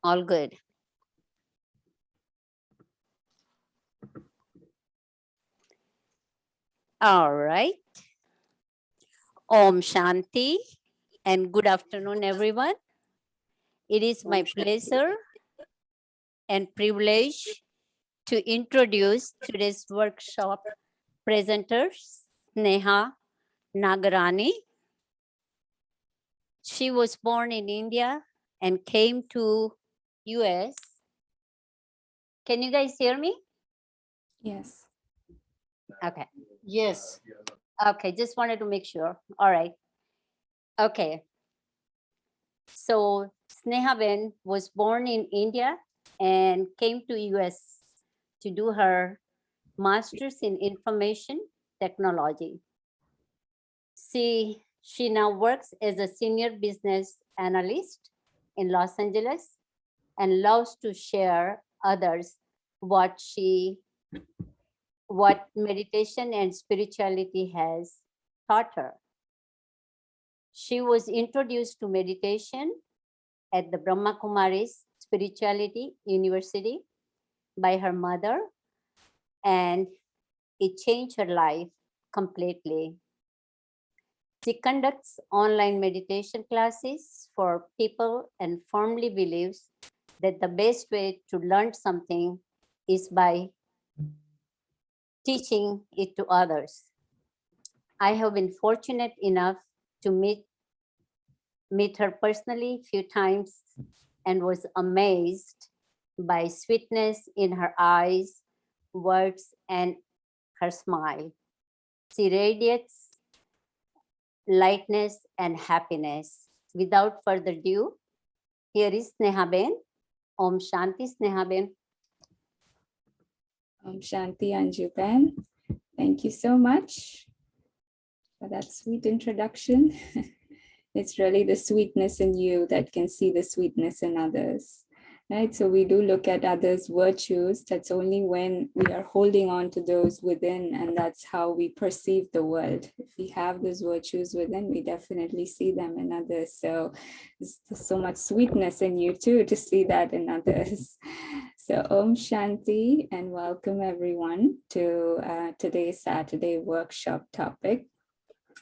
All good. All right. Om Shanti and good afternoon, everyone. It is my pleasure and privilege to introduce today's workshop presenters, Sneha Nagarani. She was born in India and came to US. Can you guys hear me? Yes. Okay. Yes. Okay, just wanted to make sure. All right. Okay. So Sneha Ben was born in India and came to US to do her master's in information technology. She now works as a senior business analyst in Los Angeles and loves to share others what meditation and spirituality has taught her. She was introduced to meditation at the Brahma Kumaris Spirituality University by her mother, and it changed her life completely. She conducts online meditation classes for people and firmly believes that the best way to learn something is by teaching it to others. I have been fortunate enough to meet her personally a few times and was amazed by sweetness in her eyes, words, and her smile. She radiates lightness and happiness. Without further ado, here is Sneha Ben. Om Shanti, Sneha Ben. Om Shanti Anjuban. Thank you so much for that sweet introduction. It's really the sweetness in you that can see the sweetness in others, right? So we do look at others' virtues. That's only when we are holding on to those within, and that's how we perceive the world. If we have those virtues within, we definitely see them in others. So there's so much sweetness in you too, to see that in others. So Om Shanti and welcome everyone to today's Saturday workshop topic,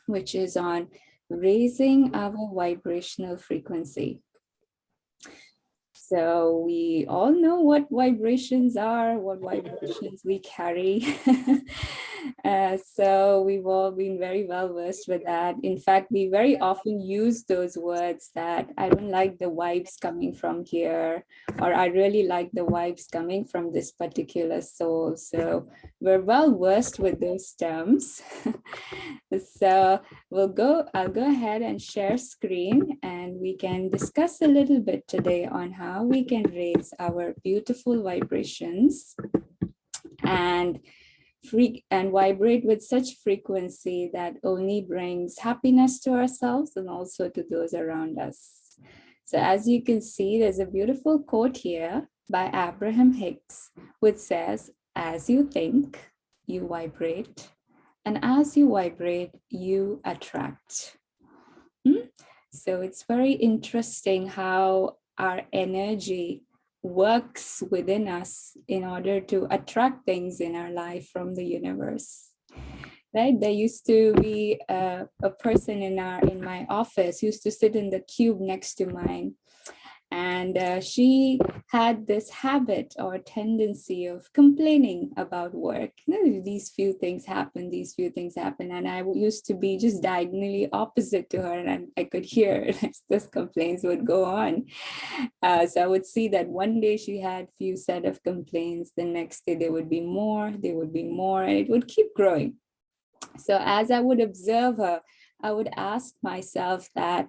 which is on raising our vibrational frequency. So we all know what vibrations are, what vibrations we carry. So we've all been very well versed with that. In fact, we very often use those words that I don't like the vibes coming from here, or I really like the vibes coming from this particular soul. So we're well versed with those terms. So I'll go ahead and share screen, and we can discuss a little bit today on how we can raise our beautiful vibrations and vibrate with such frequency that only brings happiness to ourselves and also to those around us. So as you can see, there's a beautiful quote here by Abraham Hicks, which says, "As you think, you vibrate. And as you vibrate, you attract." So it's very interesting how our energy works within us in order to attract things in our life from the universe. Right? There used to be a person in my office used to sit in the cube next to mine. And she had this habit or tendency of complaining about work. These few things happen, And I used to be just diagonally opposite to her, and I could hear those complaints would go on. So I would see that one day she had few set of complaints. The next day there would be more, and it would keep growing. So as I would observe her, I would ask myself that,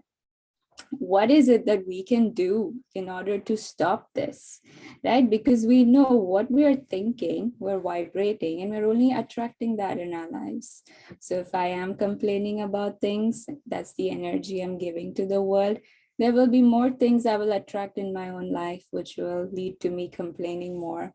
what is it that we can do in order to stop this, right? Because we know what we are thinking, we're vibrating, and we're only attracting that in our lives. So if I am complaining about things, that's the energy I'm giving to the world. There will be more things I will attract in my own life, which will lead to me complaining more,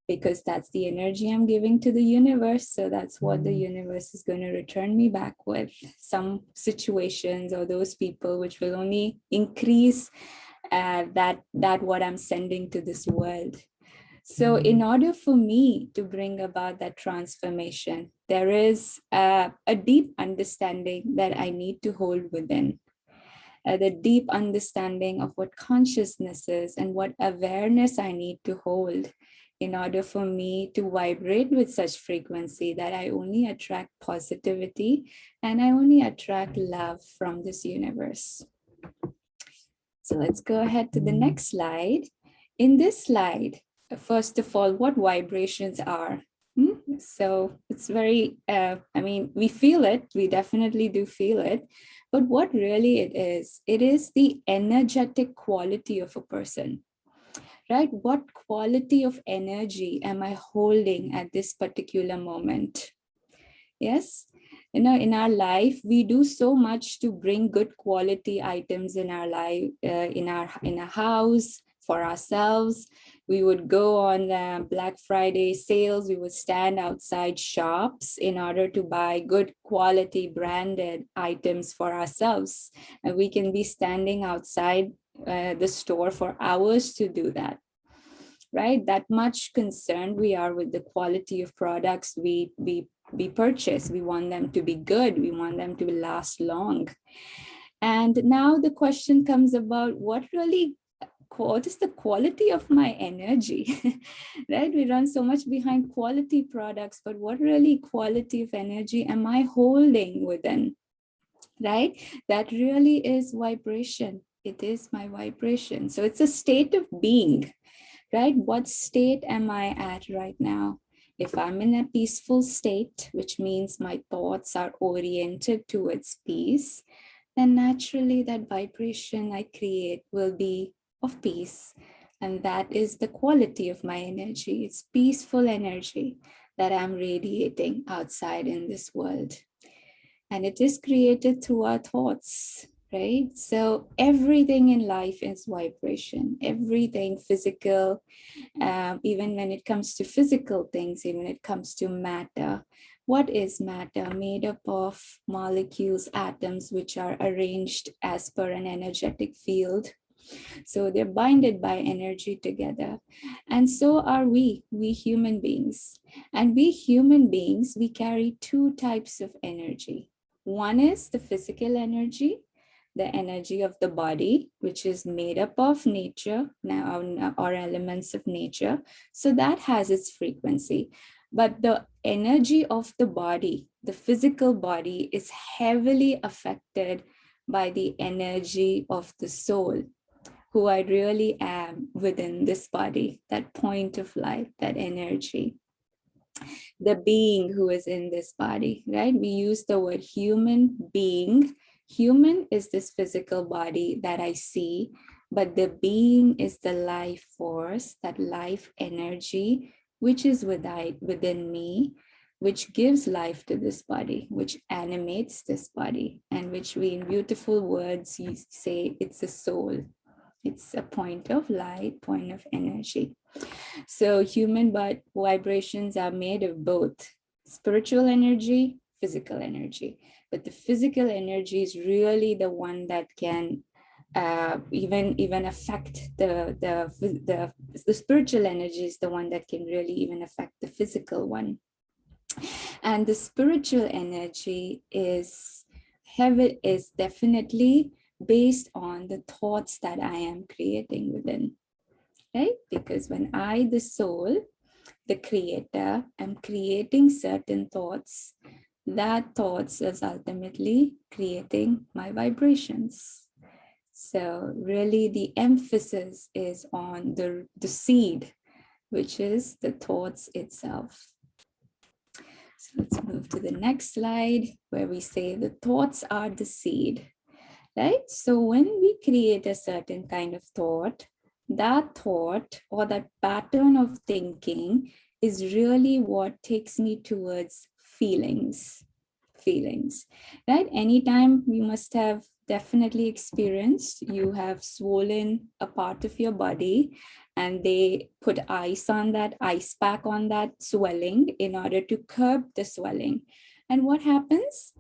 because that's the energy I'm giving to the universe. So that's what the universe is going to return me back with, some situations or those people which will only increase that what I'm sending to this world. So in order for me to bring about that transformation, there is a deep understanding that I need to hold within. The deep understanding of what consciousness is and what awareness I need to hold in order for me to vibrate with such frequency that I only attract positivity and I only attract love from this universe. So let's go ahead to the next slide. In this slide, first of all, what vibrations are. So it's very, we feel it, we definitely do feel it, but what really it is the energetic quality of a person, right? What quality of energy am I holding at this particular moment? Yes, in our life, we do so much to bring good quality items in our life, in a house for ourselves. We would go on Black Friday sales. We would stand outside shops in order to buy good quality branded items for ourselves. And we can be standing outside the store for hours to do that. Right? That much concerned we are with the quality of products we purchase. We want them to be good. We want them to last long. And now the question comes about what is the quality of my energy, right? We run so much behind quality products, but what really quality of energy am I holding within, right? That really is vibration. It is my vibration. So it's a state of being, right? What state am I at right now? If I'm in a peaceful state, which means my thoughts are oriented towards peace, then naturally that vibration I create will be of peace. And that is the quality of my energy. It's peaceful energy that I'm radiating outside in this world. And it is created through our thoughts, right? So everything in life is vibration, everything physical, even when it comes to physical things, even when it comes to matter. What is matter? Made up of molecules, atoms, which are arranged as per an energetic field. So they're binded by energy together. And so are we human beings. And we human beings, we carry two types of energy. One is the physical energy, the energy of the body, which is made up of nature or elements of nature. So that has its frequency. But the energy of the body, the physical body, is heavily affected by the energy of the soul, who I really am within this body, that point of light, that energy, the being who is in this body, right? We use the word human being. Human is this physical body that I see, but the being is the life force, that life energy, which is within me, which gives life to this body, which animates this body, and which we, in beautiful words, you say it's a soul. It's a point of light, point of energy. So human vibrations are made of both spiritual energy, physical energy. But the physical energy is really the one that can even affect the spiritual energy is the one that can really even affect the physical one. And the spiritual energy is definitely based on the thoughts that I am creating within, right? Because when I, the soul, the creator, am creating certain thoughts, that thoughts is ultimately creating my vibrations. So really the emphasis is on the seed, which is the thoughts itself. So let's move to the next slide where we say the thoughts are the seed, right? So when we create a certain kind of thought, that thought or that pattern of thinking is really what takes me towards feelings, right? Anytime you must have definitely experienced, you have swollen a part of your body and they put ice pack on that swelling in order to curb the swelling. And what happens?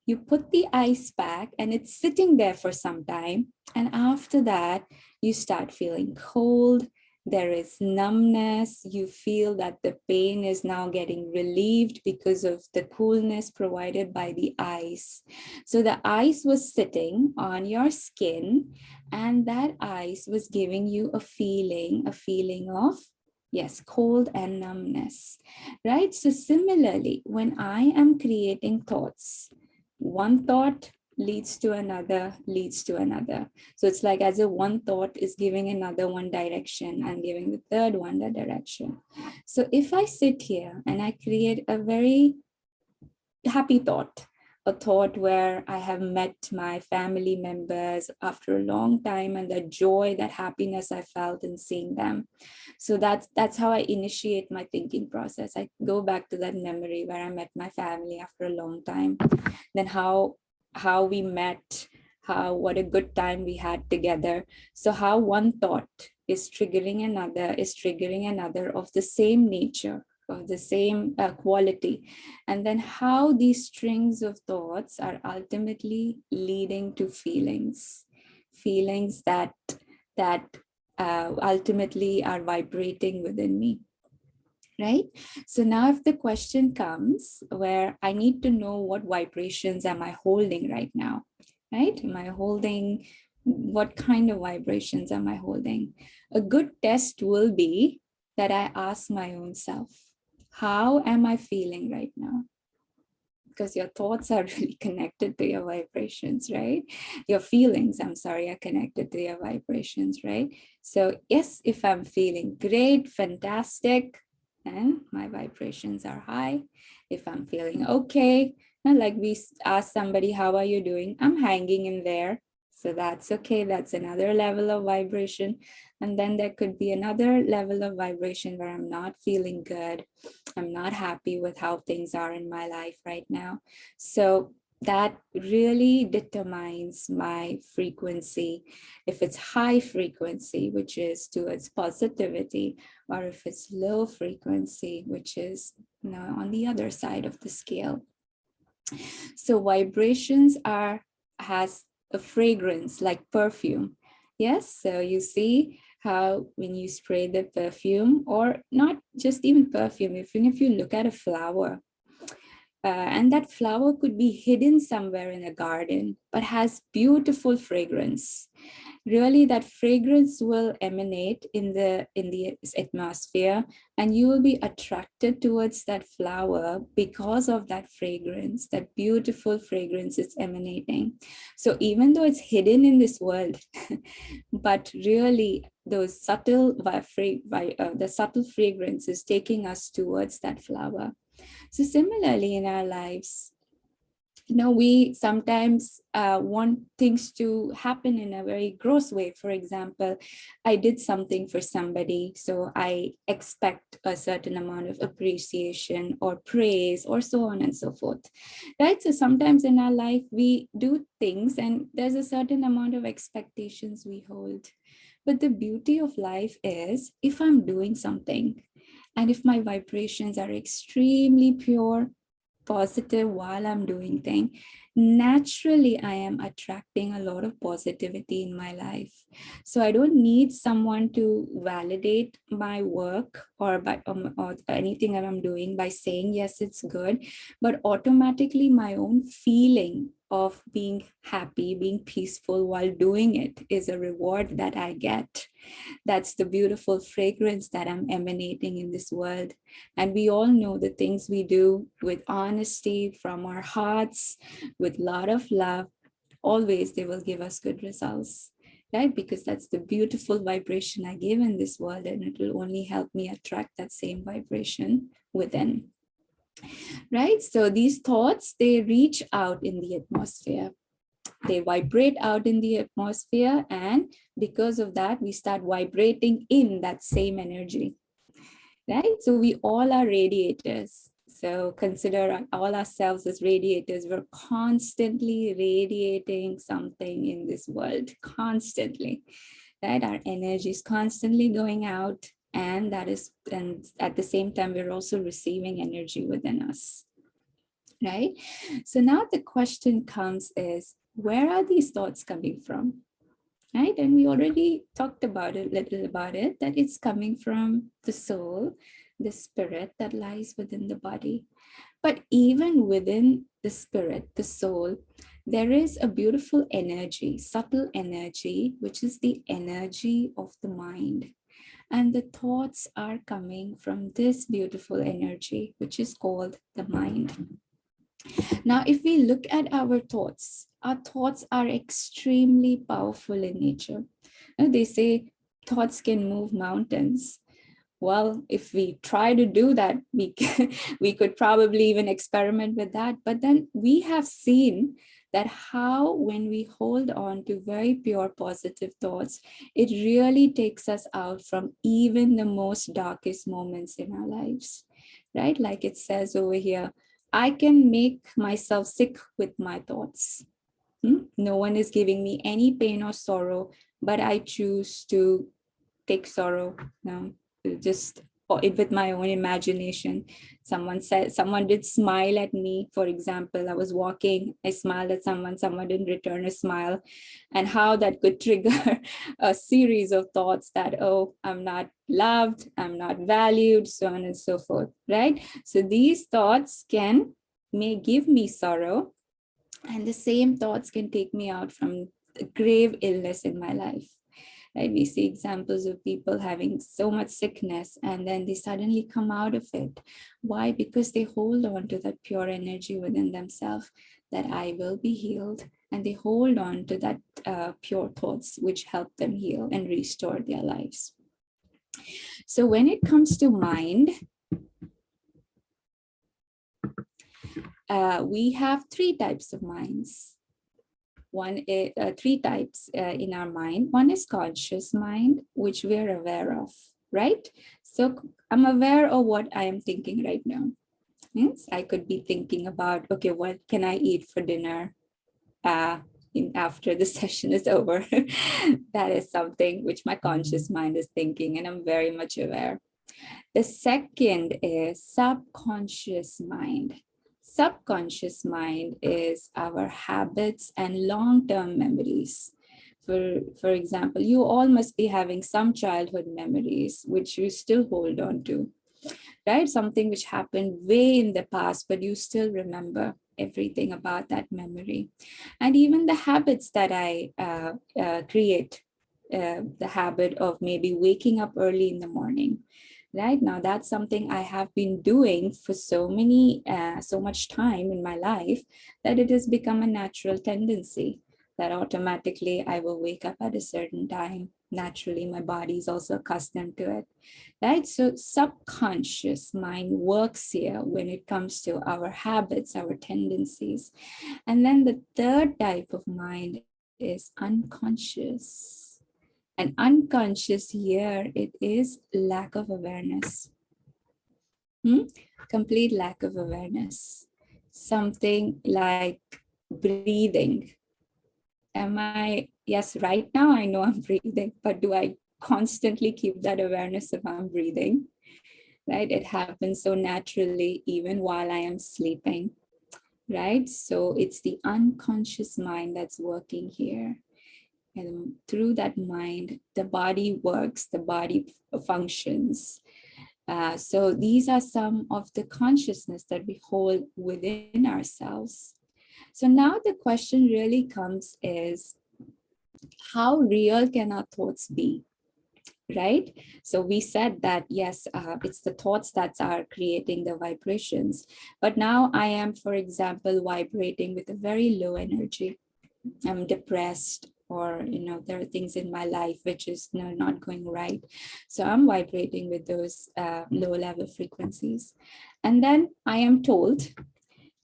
You put the ice pack and it's sitting there for some time. And after that, you start feeling cold. There is numbness. You feel that the pain is now getting relieved because of the coolness provided by the ice. So the ice was sitting on your skin, and that ice was giving you a feeling of, yes, cold and numbness, right? So similarly, when I am creating thoughts, one thought leads to another, leads to another. So it's like as if one thought is giving another one direction and giving the third one the direction. So if I sit here and I create a very happy thought, a thought where I have met my family members after a long time, and the joy, that happiness I felt in seeing them. So that's how I initiate my thinking process. I go back to that memory where I met my family after a long time, then how we met, how what a good time we had together. So how one thought is triggering another of the same nature, of the same quality, and then how these strings of thoughts are ultimately leading to feelings that ultimately are vibrating within me, right? So now if the question comes where I need to know what vibrations am I holding right now, right? Am I holding, what kind of vibrations am I holding? A good test will be that I ask my own self, how am I feeling right now? Because your thoughts are really connected to your vibrations, right? Your feelings, I'm sorry, are connected to your vibrations, right? So yes, if I'm feeling great, fantastic, and my vibrations are high. If I'm feeling okay, and like we ask somebody, how are you doing? I'm hanging in there. So that's okay. That's another level of vibration. And then there could be another level of vibration where I'm not feeling good. I'm not happy with how things are in my life right now. So that really determines my frequency. If it's high frequency, which is towards positivity, or if it's low frequency, which is, you know, on the other side of the scale. So vibrations has a fragrance like perfume. Yes, so you see how when you spray the perfume, or not just even perfume, even if you look at a flower, and that flower could be hidden somewhere in a garden, but has beautiful fragrance. Really, that fragrance will emanate in the atmosphere, and you will be attracted towards that flower because of that fragrance, that beautiful fragrance it's emanating. So even though it's hidden in this world, but really those the subtle fragrance is taking us towards that flower. So similarly in our lives, you know, we sometimes want things to happen in a very gross way. For example, I did something for somebody, so I expect a certain amount of appreciation or praise or so on and so forth, right? So sometimes in our life, we do things and there's a certain amount of expectations we hold. But the beauty of life is, if I'm doing something and if my vibrations are extremely pure, positive while I'm doing thing, naturally I am attracting a lot of positivity in my life. So I don't need someone to validate my work or anything that I'm doing by saying yes, it's good, but automatically my own feeling of being happy, being peaceful while doing it is a reward that I get. That's the beautiful fragrance that I'm emanating in this world. And we all know the things we do with honesty from our hearts, with a lot of love, always they will give us good results, right? Because that's the beautiful vibration I give in this world, and it will only help me attract that same vibration within, right? So these thoughts, they reach out in the atmosphere. They vibrate out in the atmosphere, and because of that, we start vibrating in that same energy, right? So we all are radiators. So consider all ourselves as radiators. We're constantly radiating something in this world, constantly, right? Our energy is constantly going out, and at the same time, we're also receiving energy within us, right? So now the question comes is, where are these thoughts coming from? right? And we already talked about it, little about it, that it's coming from the soul, the spirit that lies within the body. But even within the spirit, the soul, there is a beautiful energy, subtle energy, which is the energy of the mind. And the thoughts are coming from this beautiful energy, which is called the mind. Now, if we look at our thoughts are extremely powerful in nature. They say thoughts can move mountains. Well, if we try to do that, we could probably even experiment with that. But then we have seen that how when we hold on to very pure positive thoughts, it really takes us out from even the most darkest moments in our lives, right? Like it says over here, I can make myself sick with my thoughts. No one is giving me any pain or sorrow, but I choose to take sorrow. No, just with my own imagination. Someone did smile at me, for example. I was walking, I smiled at someone didn't return a smile, and how that could trigger a series of thoughts that, oh, I'm not loved, I'm not valued, so on and so forth, right? So these thoughts may give me sorrow, and the same thoughts can take me out from grave illness in my life. Right? We see examples of people having so much sickness and then they suddenly come out of it. Why? Because they hold on to that pure energy within themselves, that I will be healed. And they hold on to that pure thoughts which help them heal and restore their lives. So when it comes to mind, we have three types of minds. Three types in our mind. One is conscious mind, which we are aware of, right? So I'm aware of what I am thinking right now. Yes, I could be thinking about, okay, what can I eat for dinner after the session is over? That is something which my conscious mind is thinking, and I'm very much aware. The second is subconscious mind. Subconscious mind is our habits and long-term memories. For example, you all must be having some childhood memories which you still hold on to, right? Something which happened way in the past, but you still remember everything about that memory. And even the habits that I create, the habit of maybe waking up early in the morning. Right now, that's something I have been doing for so much time in my life that it has become a natural tendency that automatically I will wake up at a certain time. Naturally, my body is also accustomed to it, right? So subconscious mind works here when it comes to our habits, our tendencies. And then the third type of mind is unconscious. And unconscious here, it is lack of awareness. Complete lack of awareness. Something like breathing. Yes, right now I know I'm breathing, but do I constantly keep that awareness if I'm breathing? Right? It happens so naturally, even while I am sleeping, right? So it's the unconscious mind that's working here. And through that mind, the body works, the body functions. So these are some of the consciousness that we hold within ourselves. So now the question really comes is, how real can our thoughts be? Right? So we said that, yes, it's the thoughts that are creating the vibrations. But now I am, for example, vibrating with a very low energy. I'm depressed, or there are things in my life which is not going right. So I'm vibrating with those low level frequencies. And then I am told,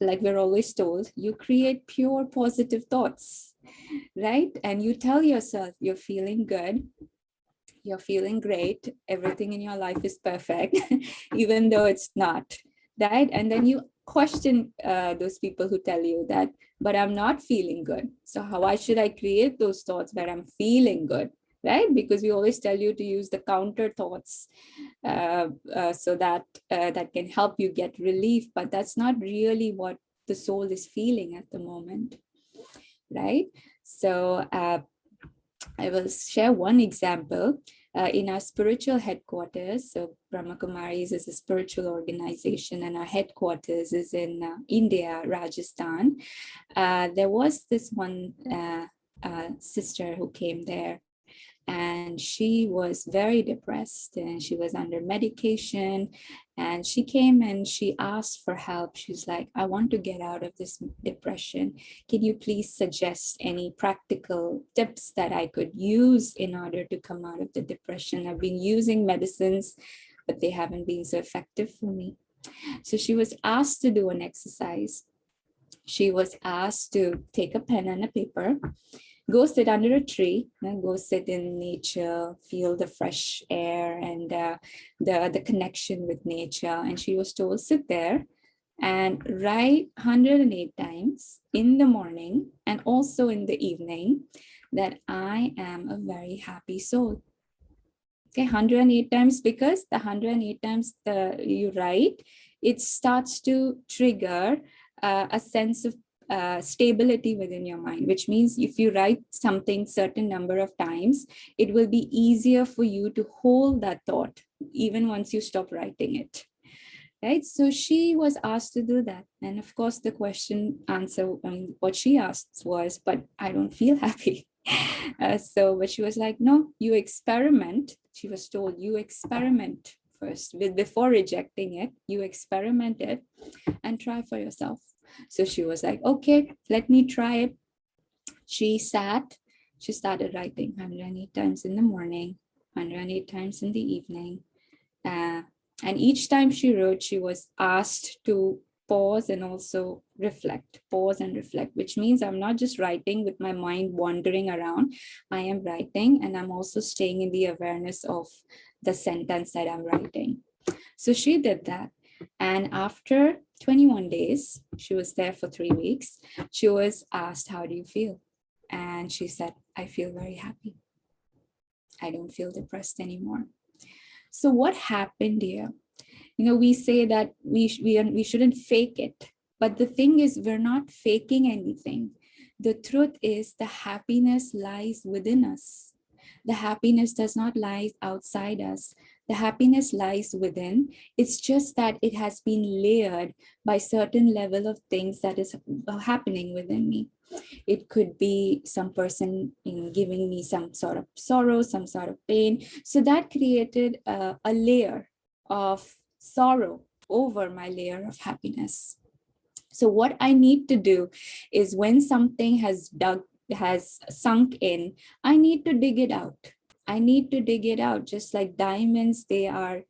like we're always told, you create pure positive thoughts, right? And you tell yourself you're feeling good, you're feeling great, everything in your life is perfect, even though it's not, right? And then you question those people who tell you that, but I'm not feeling good. So why should I create those thoughts where I'm feeling good, right? Because we always tell you to use the counter thoughts so that that can help you get relief, but that's not really what the soul is feeling at the moment, right? So I will share one example. In our spiritual headquarters, so Brahma Kumaris is a spiritual organization, and our headquarters is in India, Rajasthan. There was this one sister who came there, and she was very depressed and she was under medication, and she came and she asked for help. She's like, I want to get out of this depression. Can you please suggest any practical tips that I could use in order to come out of the depression? I've been using medicines, but they haven't been so effective for me. So she was asked to do an exercise. She was asked to take a pen and a paper, go sit under a tree, go sit in nature, feel the fresh air and the connection with nature. And she was told, sit there and write 108 times in the morning and also in the evening that I am a very happy soul. Okay, 108 times, because the 108 times you write, it starts to trigger a sense of stability within your mind, which means if you write something certain number of times, it will be easier for you to hold that thought even once you stop writing it. Right? So she was asked to do that. And of course, the what she asked was, but I don't feel happy. But she was like, no, you experiment. She was told, you experiment first. Before rejecting it, you experiment it and try for yourself. So she was like, okay, let me try it. She sat, she started writing 108 times in the morning, 108 times in the evening. And each time she wrote, she was asked to pause and also pause and reflect, which means I'm not just writing with my mind wandering around. I am writing and I'm also staying in the awareness of the sentence that I'm writing. So she did that. And after 21 days, she was there for 3 weeks. She was asked, how do you feel? And she said, I feel very happy. I don't feel depressed anymore. So what happened here? We say that we shouldn't fake it. But the thing is, we're not faking anything. The truth is the happiness lies within us. The happiness does not lie outside us. The happiness lies within. It's just that it has been layered by certain level of things that is happening within me. It could be some person giving me some sort of sorrow, some sort of pain. So that created a layer of sorrow over my layer of happiness. So what I need to do is, when something has sunk in, I need to dig it out. I need to dig it out. Just like diamonds, they are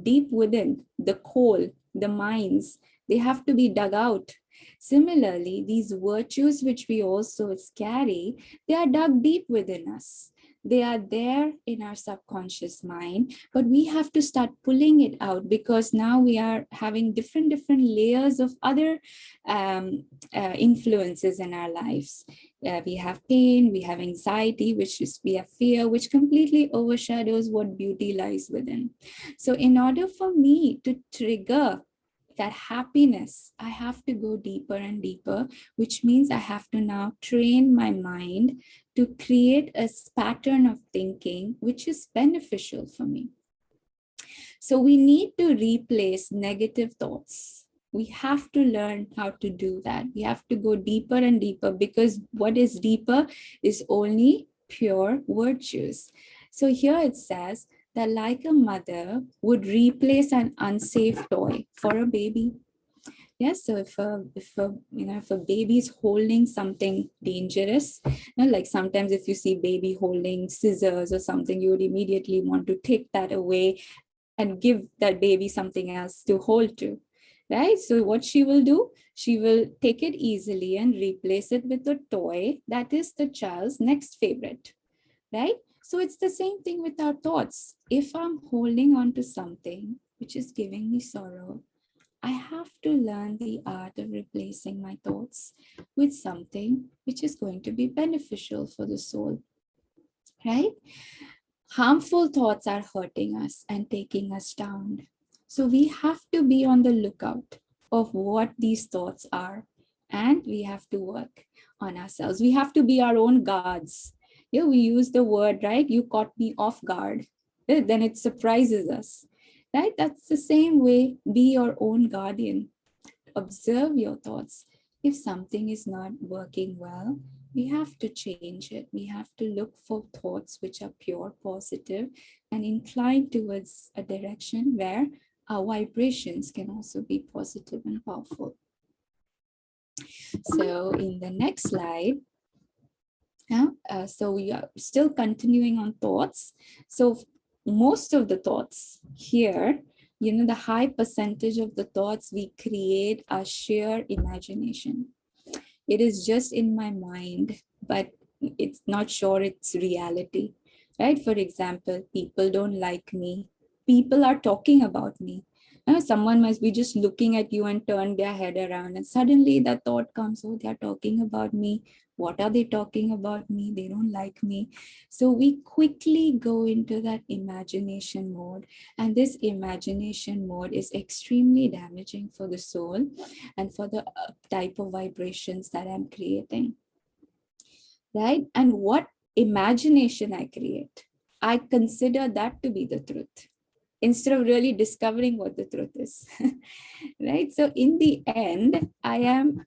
deep within the coal, the mines, they have to be dug out. Similarly, these virtues which we also carry, they are dug deep within us. They are there in our subconscious mind, but we have to start pulling it out, because now we are having different layers of other influences in our lives. We have pain, we have anxiety, we have fear, which completely overshadows what beauty lies within. So in order for me to trigger that happiness, I have to go deeper and deeper, which means I have to now train my mind to create a pattern of thinking which is beneficial for me. So we need to replace negative thoughts. We have to learn how to do that. We have to go deeper and deeper, because what is deeper is only pure virtues. So here it says that like a mother would replace an unsafe toy for a baby. Yes, so if a baby is holding something dangerous, like sometimes if you see baby holding scissors or something, you would immediately want to take that away and give that baby something else to hold to, right? So what she will do, she will take it easily and replace it with a toy that is the child's next favorite, right? So it's the same thing with our thoughts. If I'm holding on to something which is giving me sorrow, I have to learn the art of replacing my thoughts with something which is going to be beneficial for the soul, right? Harmful thoughts are hurting us and taking us down. So we have to be on the lookout of what these thoughts are, and we have to work on ourselves. We have to be our own guards. Yeah, we use the word, right? You caught me off guard. Then it surprises us, right? That's the same way. Be your own guardian. Observe your thoughts. If something is not working well, we have to change it. We have to look for thoughts which are pure, positive, and inclined towards a direction where our vibrations can also be positive and powerful. So in the next slide, so we are still continuing on thoughts. So most of the thoughts here, the high percentage of the thoughts we create are sheer imagination. It is just in my mind, but it's not sure it's reality, right? For example, people don't like me. People are talking about me. Someone must be just looking at you and turn their head around, and suddenly that thought comes, oh, they're talking about me. What are they talking about me? They don't like me. So we quickly go into that imagination mode. And this imagination mode is extremely damaging for the soul and for the type of vibrations that I'm creating, right? And what imagination I create, I consider that to be the truth instead of really discovering what the truth is, right? So in the end, I am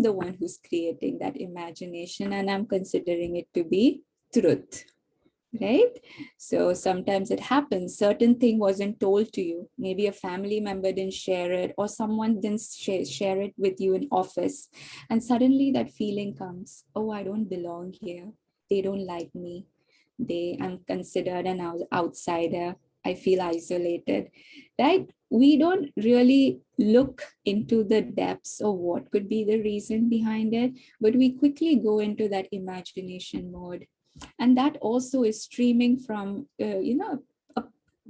the one who's creating that imagination, and I'm considering it to be truth, right? So sometimes it happens, certain thing wasn't told to you, maybe a family member didn't share it, or someone didn't share it with you in office, and suddenly that feeling comes, oh, I don't belong here, they don't like me, I'm considered an outsider, I feel isolated, right? We don't really look into the depths of what could be the reason behind it, but we quickly go into that imagination mode. And that also is streaming from a,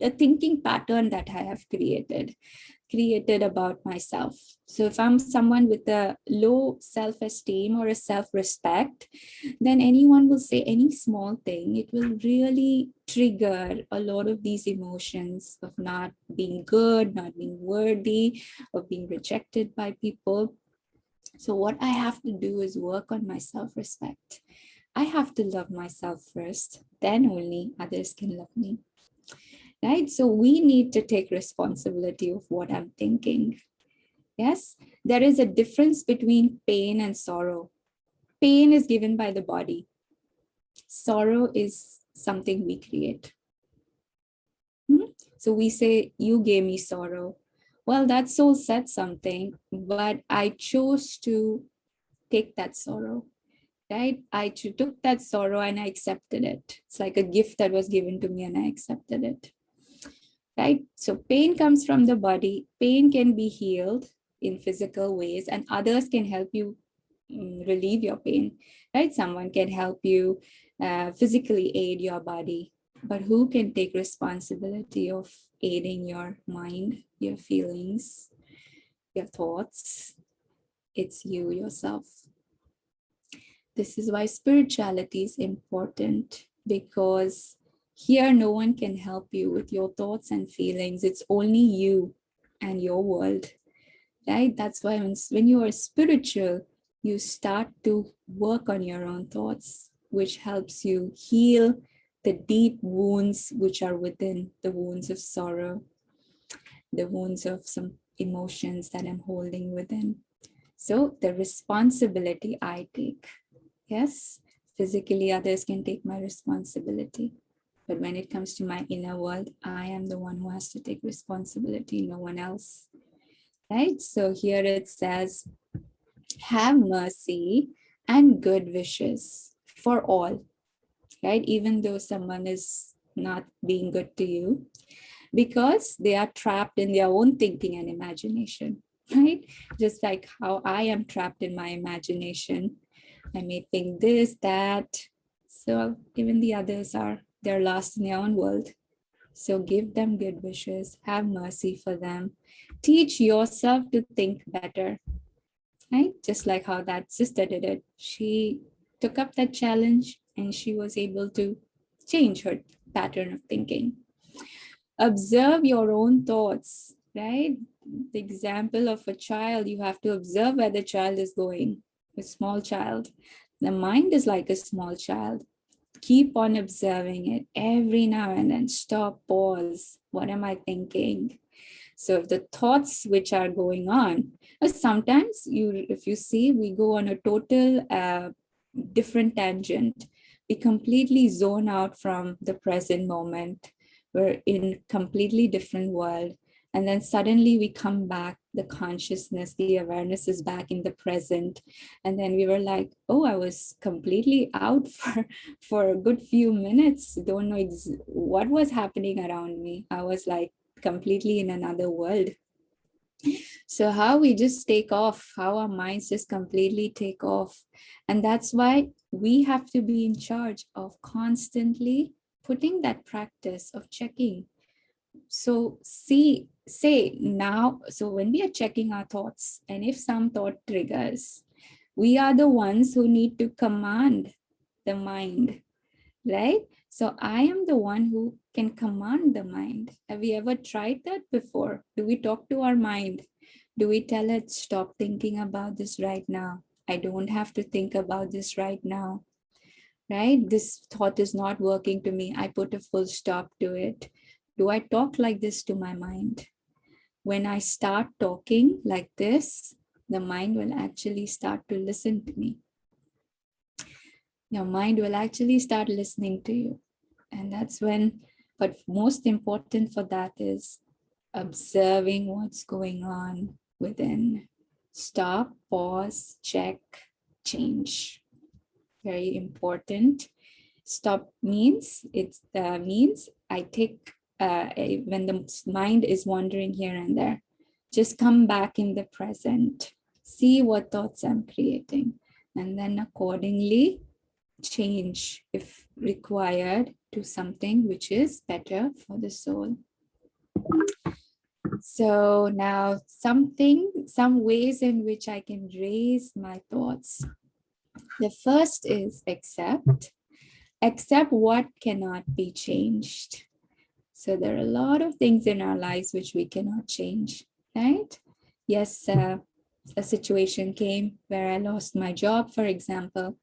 a thinking pattern that I have created about myself. So if I'm someone with a low self-esteem or a self-respect, then anyone will say any small thing, it will really trigger a lot of these emotions of not being good, not being worthy, of being rejected by people. So what I have to do is work on my self-respect. I have to love myself first, then only others can love me, right? So we need to take responsibility of what I'm thinking. Yes, there is a difference between pain and sorrow. Pain is given by the body. Sorrow is something we create. So we say, you gave me sorrow. Well, that soul said something, but I chose to take that sorrow. Right? I took that sorrow and I accepted it. It's like a gift that was given to me and I accepted it. Right? So pain comes from the body. Pain can be healed in physical ways, and others can help you relieve your pain. Right? Someone can help you physically aid your body. But who can take responsibility of aiding your mind, your feelings, your thoughts? It's you yourself. This is why spirituality is important, because here no one can help you with your thoughts and feelings. It's only you and your world, right? That's why when you are spiritual, you start to work on your own thoughts, which helps you heal the deep wounds which are within, the wounds of sorrow, the wounds of some emotions that I'm holding within. So the responsibility I take. Yes, physically others can take my responsibility. But when it comes to my inner world, I am the one who has to take responsibility, no one else. Right? So here it says, have mercy and good wishes for all. Right? Even though someone is not being good to you, because they are trapped in their own thinking and imagination. Right? Just like how I am trapped in my imagination. I may think this, that. So even the others they're lost in their own world. So give them good wishes, have mercy for them. Teach yourself to think better, right? Just like how that sister did it. She took up that challenge and she was able to change her pattern of thinking. Observe your own thoughts, right? The example of a child, you have to observe where the child is going, a small child. The mind is like a small child. keep on observing it every now and then. Stop, pause. What am I thinking? So the thoughts which are going on, sometimes if you see, we go on a total different tangent. We completely zone out from the present moment. We're in completely different world. And then suddenly we come back, the consciousness, the awareness is back in the present. And then we were like, oh, I was completely out for a good few minutes. Don't know what was happening around me. I was like completely in another world. So how we just take off, how our minds just completely take off. And that's why we have to be in charge of constantly putting that practice of checking. So say now, so when we are checking our thoughts, and if some thought triggers, we are the ones who need to command the mind, right? So I am the one who can command the mind. Have we ever tried that before? Do we talk to our mind? Do we tell it, stop thinking about this right now? I don't have to think about this right now, right? This thought is not working to me. I put a full stop to it. Do I talk like this to my mind? When I start talking like this, the mind will actually start to listen to me. Your mind will actually start listening to you. And that's when, but most important for that is observing what's going on within. Stop, pause, check, change. Very important. Stop means I take when the mind is wandering here and there, just come back in the present, see what thoughts I'm creating, and then accordingly change if required to something which is better for the soul. So now some ways in which I can raise my thoughts. The first is accept what cannot be changed. So there are a lot of things in our lives which we cannot change, right? Yes, a situation came where I lost my job, for example.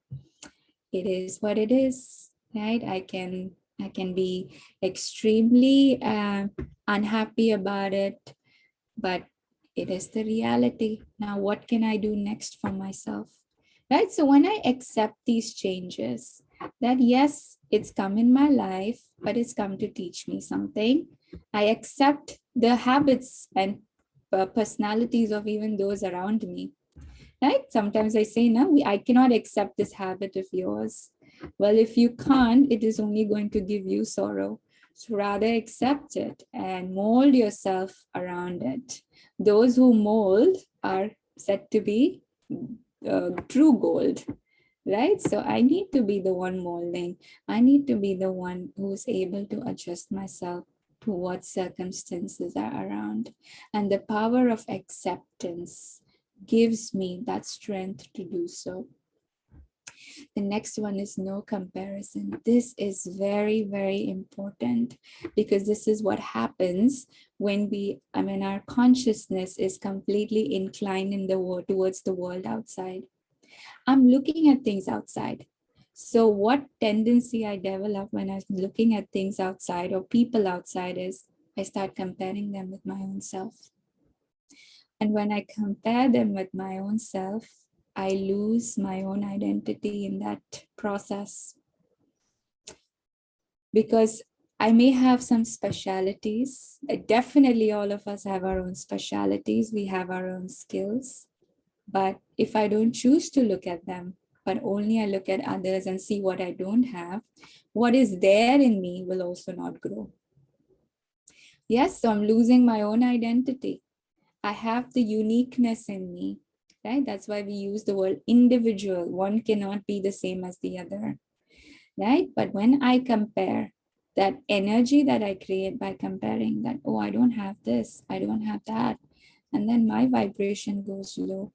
It is what it is, right? I can be extremely unhappy about it, but it is the reality. Now, what can I do next for myself? Right? So when I accept these changes, that yes, it's come in my life, but it's come to teach me something. I accept the habits and personalities of even those around me. Right? Sometimes I say, no, I cannot accept this habit of yours. Well, if you can't, it is only going to give you sorrow. So rather accept it and mold yourself around it. Those who mold are said to be true gold, right? So I need to be the one molding. I need to be the one who's able to adjust myself to what circumstances are around. And the power of acceptance gives me that strength to do so. The next one is no comparison. This is very, very important because this is what happens when our consciousness is completely inclined in the world towards the world outside. I'm looking at things outside. So what tendency I develop when I'm looking at things outside or people outside is I start comparing them with my own self. And when I compare them with my own self, I lose my own identity in that process. Because I may have some specialities. Definitely all of us have our own specialities. We have our own skills. But if I don't choose to look at them, but only I look at others and see what I don't have, what is there in me will also not grow. Yes, so I'm losing my own identity. I have the uniqueness in me, right? That's why we use the word individual. One cannot be the same as the other, right? But when I compare, that energy that I create by comparing that, oh, I don't have this, I don't have that. And then my vibration goes low.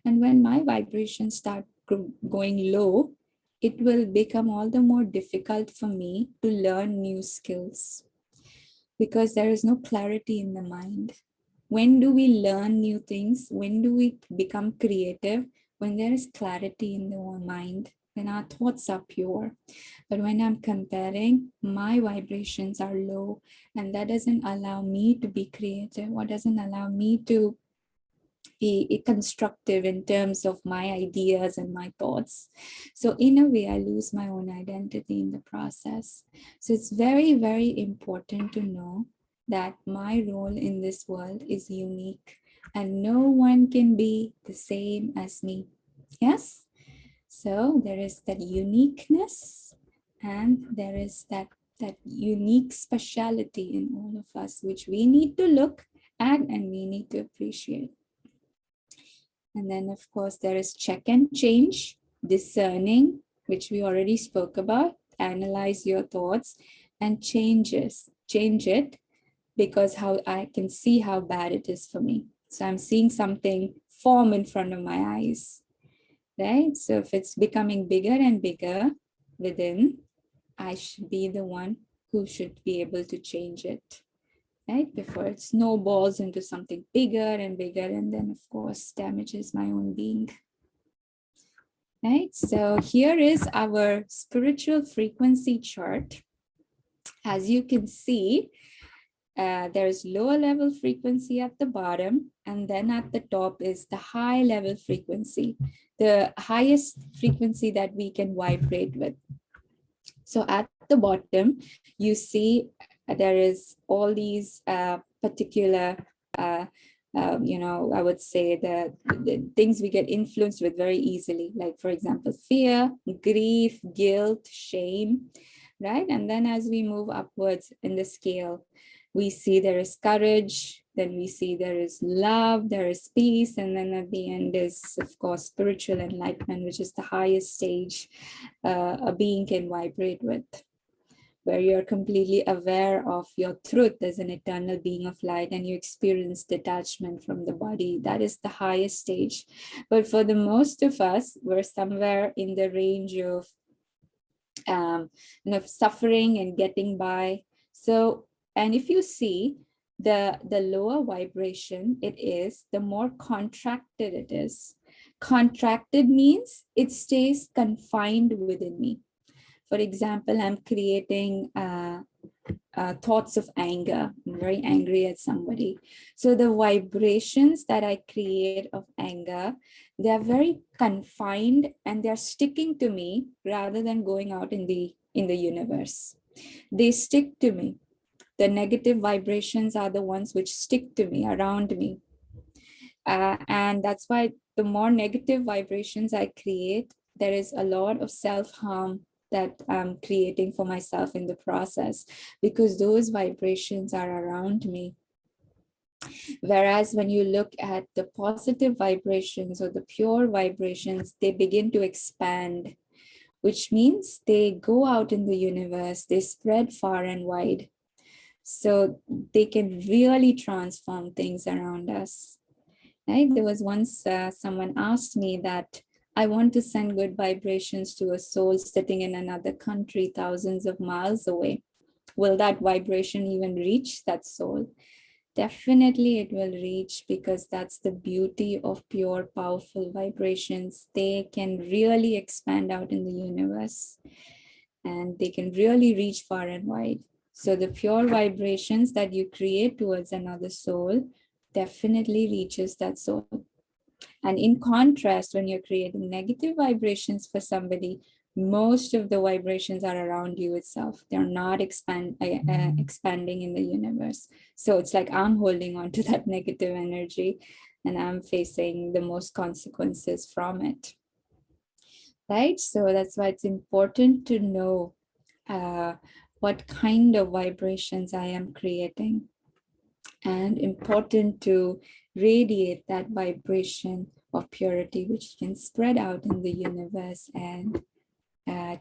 And when my vibrations start going low, it will become all the more difficult for me to learn new skills because there is no clarity in the mind. When do we learn new things? When do we become creative? When there is clarity in the mind. when our thoughts are pure. But when I'm comparing, my vibrations are low, and that doesn't allow me to be creative, or doesn't allow me to be constructive in terms of my ideas and my thoughts. So in a way, I lose my own identity in the process. So it's very, very important to know that my role in this world is unique, and no one can be the same as me. Yes? So there is that uniqueness, and there is that unique speciality in all of us, which we need to look at and we need to appreciate. And then, of course, there is check and change, discerning, which we already spoke about. Analyze your thoughts and change it, because how I can see how bad it is for me. So I'm seeing something form in front of my eyes, right? So if it's becoming bigger and bigger within, I should be the one who should be able to change it, right? Before it snowballs into something bigger and bigger, and then of course damages my own being, right? So here is our spiritual frequency chart. As you can see, there's lower level frequency at the bottom, and then at the top is the high level frequency, the highest frequency that we can vibrate with. So at the bottom, you see there is all these particular, I would say the things we get influenced with very easily, like for example, fear, grief, guilt, shame, right? And then as we move upwards in the scale, we see there is courage, then we see there is love, there is peace, and then at the end is, of course, spiritual enlightenment, which is the highest stage a being can vibrate with, where you're completely aware of your truth as an eternal being of light, and you experience detachment from the body. That is the highest stage. But for the most of us, we're somewhere in the range of suffering and getting by. So, and if you see the lower vibration it is, the more contracted it is. Contracted means it stays confined within me. For example, I'm creating thoughts of anger. I'm very angry at somebody. So the vibrations that I create of anger, they're very confined and they're sticking to me rather than going out in the universe. They stick to me. The negative vibrations are the ones which stick to me, around me. And that's why the more negative vibrations I create, there is a lot of self-harm that I'm creating for myself in the process, because those vibrations are around me. Whereas when you look at the positive vibrations or the pure vibrations, they begin to expand, which means they go out in the universe, they spread far and wide. So they can really transform things around us. Right? There was once someone asked me that I want to send good vibrations to a soul sitting in another country, thousands of miles away. Will that vibration even reach that soul? Definitely it will reach, because that's the beauty of pure, powerful vibrations. They can really expand out in the universe, and they can really reach far and wide. So the pure vibrations that you create towards another soul definitely reaches that soul. And in contrast, when you're creating negative vibrations for somebody, most of the vibrations are around you itself. They're not expanding in the universe. So it's like I'm holding on to that negative energy and I'm facing the most consequences from it. Right? So that's why it's important to know what kind of vibrations I am creating, and important to radiate that vibration of purity, which can spread out in the universe and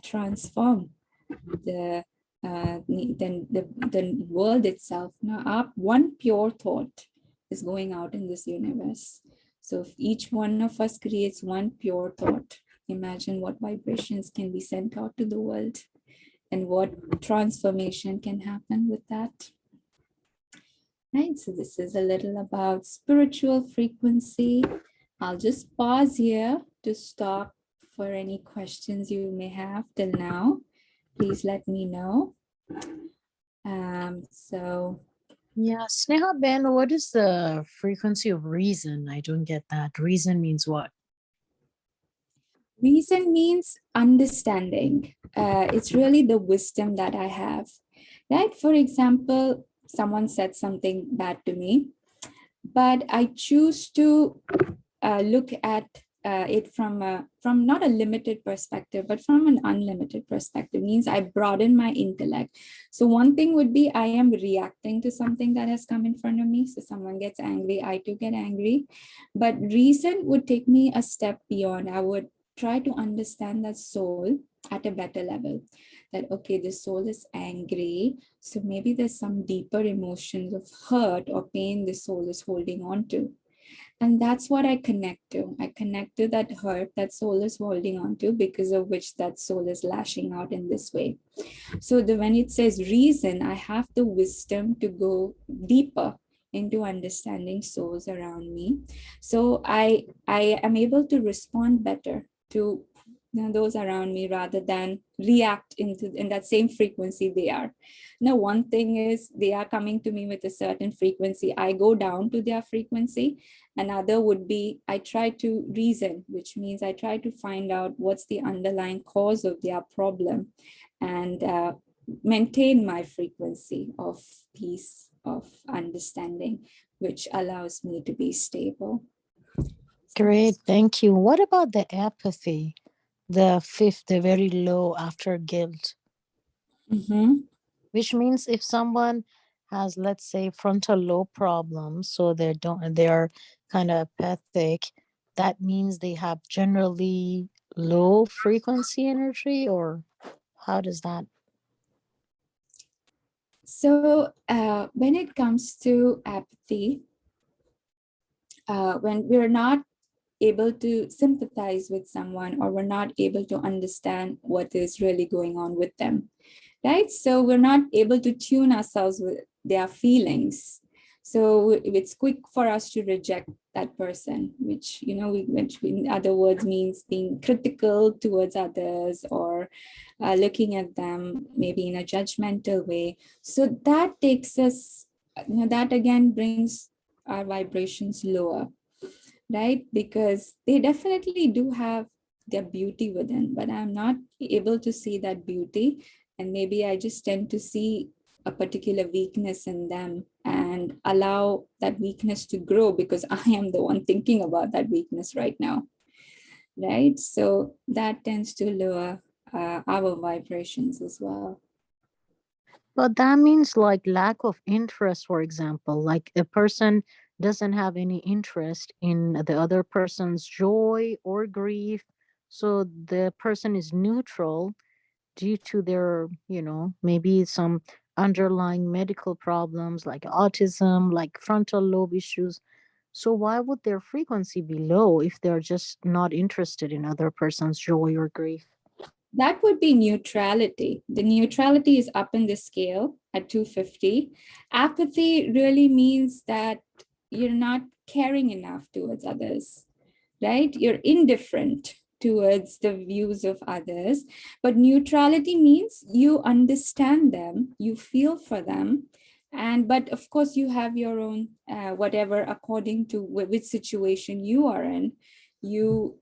transform the world itself. Now, one pure thought is going out in this universe. So if each one of us creates one pure thought, imagine what vibrations can be sent out to the world and what transformation can happen with that. Right, so this is a little about spiritual frequency. I'll just pause here to stop for any questions you may have till now. Please let me know. So Yeah, Sneha Ben, what is the frequency of reason? I don't get that. Reason means what? reason means understanding. It's really the wisdom that I have, right? For example, someone said something bad to me, but I choose to look at it from not a limited perspective, but from an unlimited perspective. Means I broaden my intellect. So one thing would be I am reacting to something that has come in front of me. So someone gets angry, I too get angry. But reason would take me a step beyond. I would try to understand that soul at a better level. That okay, the soul is angry, so maybe there's some deeper emotions of hurt or pain the soul is holding on to. And that's what I connect to. I connect to that hurt that soul is holding on to, because of which that soul is lashing out in this way. So when it says reason, I have the wisdom to go deeper into understanding souls around me. So I am able to respond better to those around me, rather than react in that same frequency they are. Now, one thing is they are coming to me with a certain frequency. I go down to their frequency. Another would be I try to reason, which means I try to find out what's the underlying cause of their problem, and maintain my frequency of peace, of understanding, which allows me to be stable. Great, thank you. What about the apathy? The fifth, the very low after guilt, Mhm. which means if someone has, let's say, frontal lobe problems, so they're kind of apathic, that means they have generally low frequency energy, or how does that? So when it comes to apathy, when we're not able to sympathize with someone, or we're not able to understand what is really going on with them, right? So we're not able to tune ourselves with their feelings. So it's quick for us to reject that person, which, which in other words means being critical towards others, or looking at them maybe in a judgmental way. So that takes us, that again brings our vibrations lower, right? Because they definitely do have their beauty within, but I'm not able to see that beauty. And maybe I just tend to see a particular weakness in them and allow that weakness to grow, because I am the one thinking about that weakness right now, right? So that tends to lower our vibrations as well. But that means like lack of interest, for example, like a person doesn't have any interest in the other person's joy or grief. So the person is neutral due to their, maybe some underlying medical problems like autism, like frontal lobe issues. So why would their frequency be low if they're just not interested in other person's joy or grief? That would be neutrality. The neutrality is up in the scale at 250. Apathy really means that you're not caring enough towards others, right? You're indifferent towards the views of others. But neutrality means you understand them, you feel for them. But of course, you have your own, whatever, according to which situation you are in, you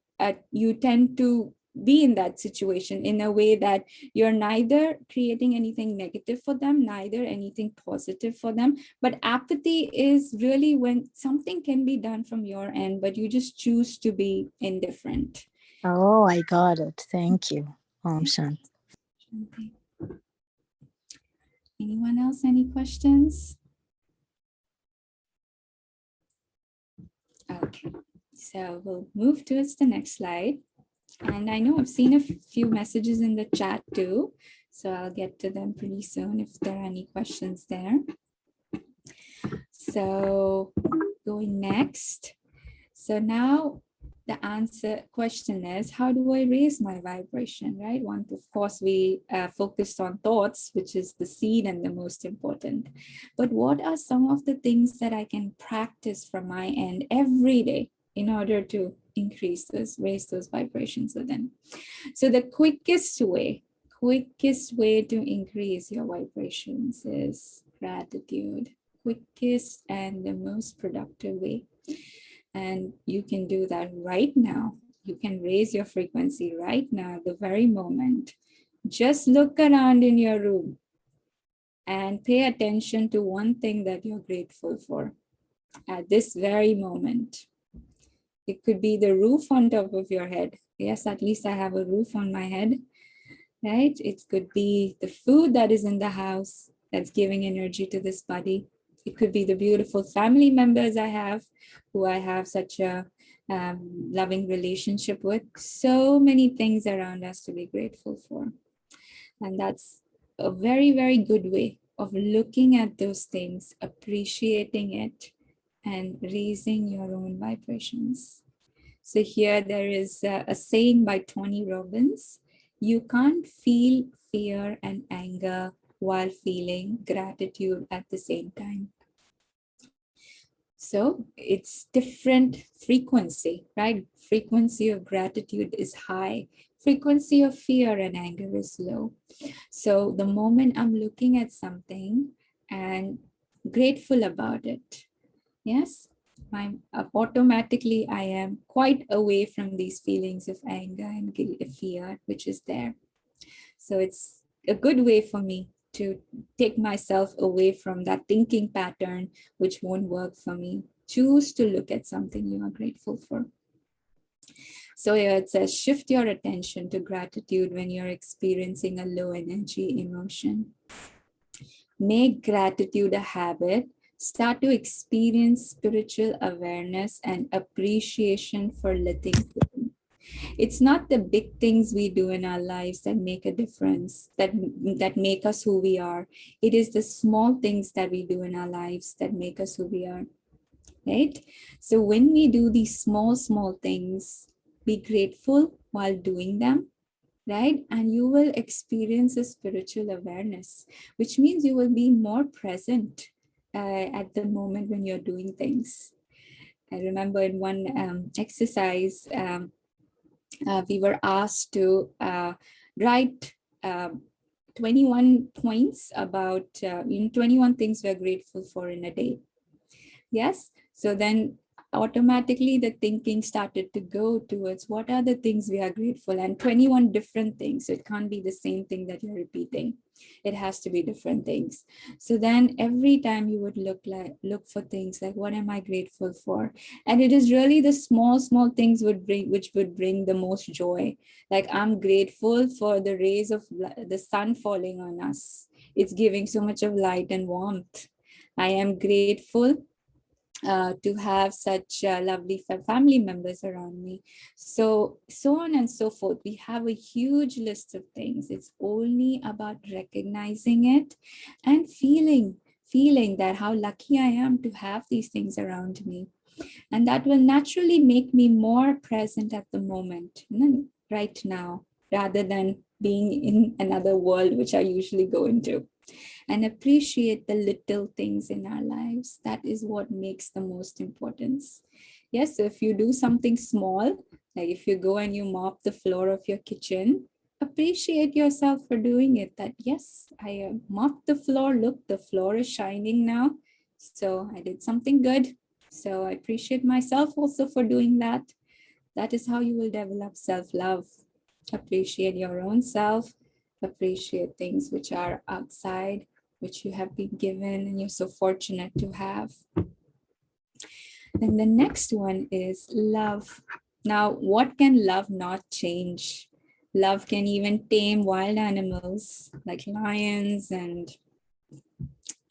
tend to be in that situation in a way that you're neither creating anything negative for them, neither anything positive for them. But apathy is really when something can be done from your end, but you just choose to be indifferent. Oh, I got it. Thank you. Okay. Shanti. Anyone else, any questions? Okay, so we'll move towards the next slide. And I know I've seen a few messages in the chat too, so I'll get to them pretty soon if there are any questions there. So going next. So now the answer question is, how do I raise my vibration, right? One, of course, we focused on thoughts, which is the seed and the most important. But what are some of the things that I can practice from my end every day in order to raise those vibrations within. So the quickest way to increase your vibrations is gratitude. Quickest and the most productive way. And you can do that right now. You can raise your frequency right now, the very moment. Just look around in your room and pay attention to one thing that you're grateful for at this very moment. It could be the roof on top of your head. Yes, at least I have a roof on my head, right? It could be the food that is in the house that's giving energy to this body. It could be the beautiful family members I have, who I have such a loving relationship with. So many things around us to be grateful for. And that's a very, very good way of looking at those things, appreciating it, and raising your own vibrations. So here there is a saying by Tony Robbins: you can't feel fear and anger while feeling gratitude at the same time. So it's different frequency, right? Frequency of gratitude is high. Frequency of fear and anger is low. So the moment I'm looking at something and grateful about it, yes, automatically I am quite away from these feelings of anger and fear, which is there. So it's a good way for me to take myself away from that thinking pattern, which won't work for me. Choose to look at something you are grateful for. So here it says, shift your attention to gratitude when you're experiencing a low energy emotion. Make gratitude a habit. Start to experience spiritual awareness and appreciation for little things. It's not the big things we do in our lives that make a difference, that make us who we are. It is the small things that we do in our lives that make us who we are, right? So when we do these small things, be grateful while doing them, right? And you will experience a spiritual awareness, which means you will be more present at the moment when you're doing things. I remember in one exercise, we were asked to write 21 points about 21 things we're grateful for in a day. Yes, so then automatically the thinking started to go towards what are the things we are grateful, and 21 different things. So it can't be the same thing that you're repeating. It has to be different things. So then every time you would look for things like, what am I grateful for? And it is really the small things which would bring the most joy. Like, I'm grateful for the rays of the sun falling on us. It's giving so much of light and warmth. I am grateful to have such lovely family members around me. So on and so forth. We have a huge list of things. It's only about recognizing it and feeling that how lucky I am to have these things around me. And that will naturally make me more present at the moment, right now, rather than being in another world, which I usually go into. And appreciate the little things in our lives. That is what makes the most importance. Yes, so if you do something small, like if you go and you mop the floor of your kitchen, appreciate yourself for doing it. That, yes, I mopped the floor. Look, the floor is shining now. So I did something good. So I appreciate myself also for doing that. That is how you will develop self-love. Appreciate your own self. Appreciate things which are outside, which you have been given and you're so fortunate to have. Then the next one is love. Now, what can love not change? Love can even tame wild animals like lions and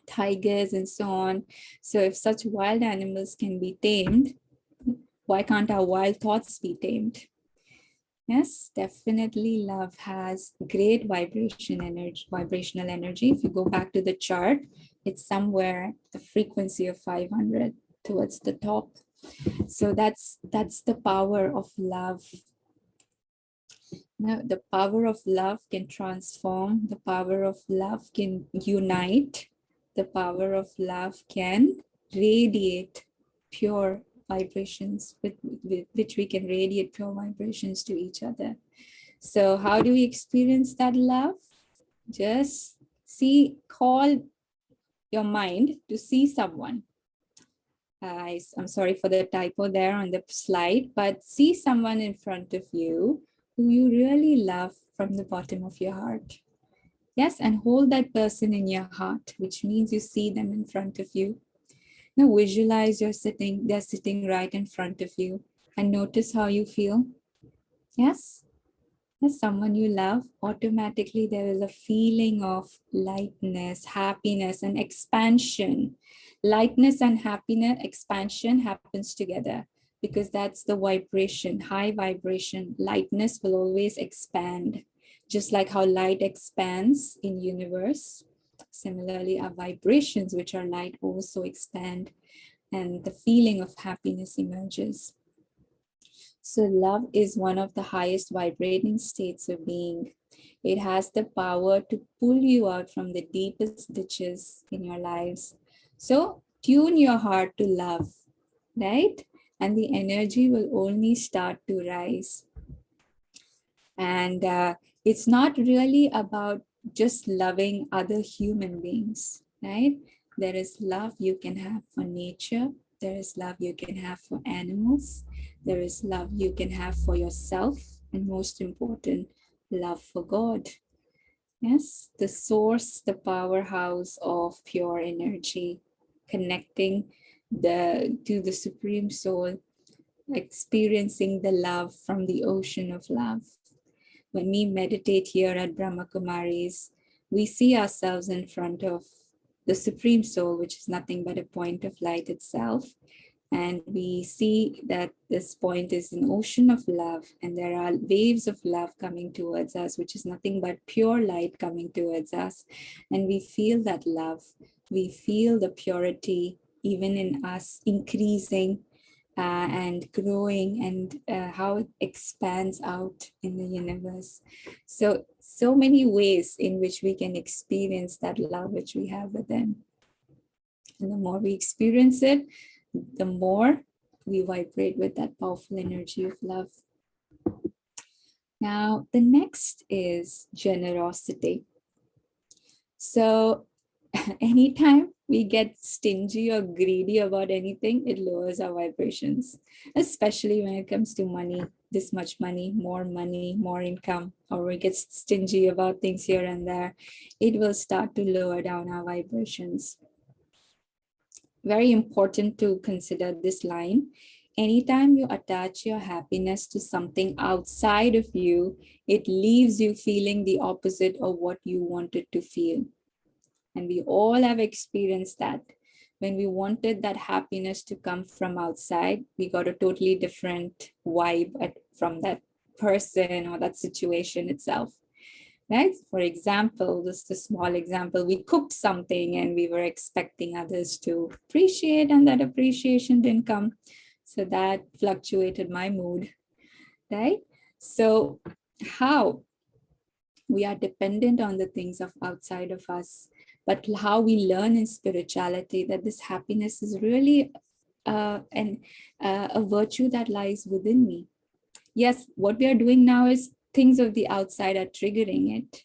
tigers and so on. So if such wild animals can be tamed, why can't our wild thoughts be tamed? Yes, definitely love has great vibrational energy. If you go back to the chart, it's somewhere the frequency of 500 towards the top. So that's the power of love. Now, the power of love can transform. The power of love can unite. The power of love can radiate pure vibrations with which we can radiate pure vibrations to each other. So how do we experience that love? Just call your mind to see someone. I'm sorry for the typo there on the slide, but see someone in front of you who you really love from the bottom of your heart. Yes, and hold that person in your heart, which means you see them in front of you. Now visualize they're sitting right in front of you, and notice how you feel. Yes, as someone you love, automatically there is a feeling of lightness, happiness, and expansion. Lightness and happiness, expansion happens together because that's the vibration, high vibration. Lightness will always expand, just like how light expands in universe. Similarly, our vibrations, which are light, also expand, and the feeling of happiness emerges. So love is one of the highest vibrating states of being. It has the power to pull you out from the deepest ditches in your lives. So tune your heart to love, right? And the energy will only start to rise. And it's not really about just loving other human beings, right? There is love you can have for nature. There is love you can have for animals. There is love you can have for yourself. And most important, love for God. Yes, the source, the powerhouse of pure energy, connecting to the Supreme Soul, experiencing the love from the ocean of love. When we meditate here at Brahma Kumaris, we see ourselves in front of the Supreme Soul, which is nothing but a point of light itself. And we see that this point is an ocean of love, and there are waves of love coming towards us, which is nothing but pure light coming towards us. And we feel that love. We feel the purity even in us increasing and growing, and how it expands out in the universe. So many ways in which we can experience that love which we have within. And the more we experience it, the more we vibrate with that powerful energy of love. Now, the next is generosity. So anytime we get stingy or greedy about anything, it lowers our vibrations, especially when it comes to money. This much money, more income, or we get stingy about things here and there, it will start to lower down our vibrations. Very important to consider this line. Anytime you attach your happiness to something outside of you, it leaves you feeling the opposite of what you wanted to feel. And we all have experienced that. When we wanted that happiness to come from outside, we got a totally different vibe from that person or that situation itself. Right? For example, just a small example, we cooked something and we were expecting others to appreciate, and that appreciation didn't come. So that fluctuated my mood, right? So how we are dependent on the things of outside of us, but how we learn in spirituality that this happiness is really a virtue that lies within me. Yes, what we are doing now is things of the outside are triggering it,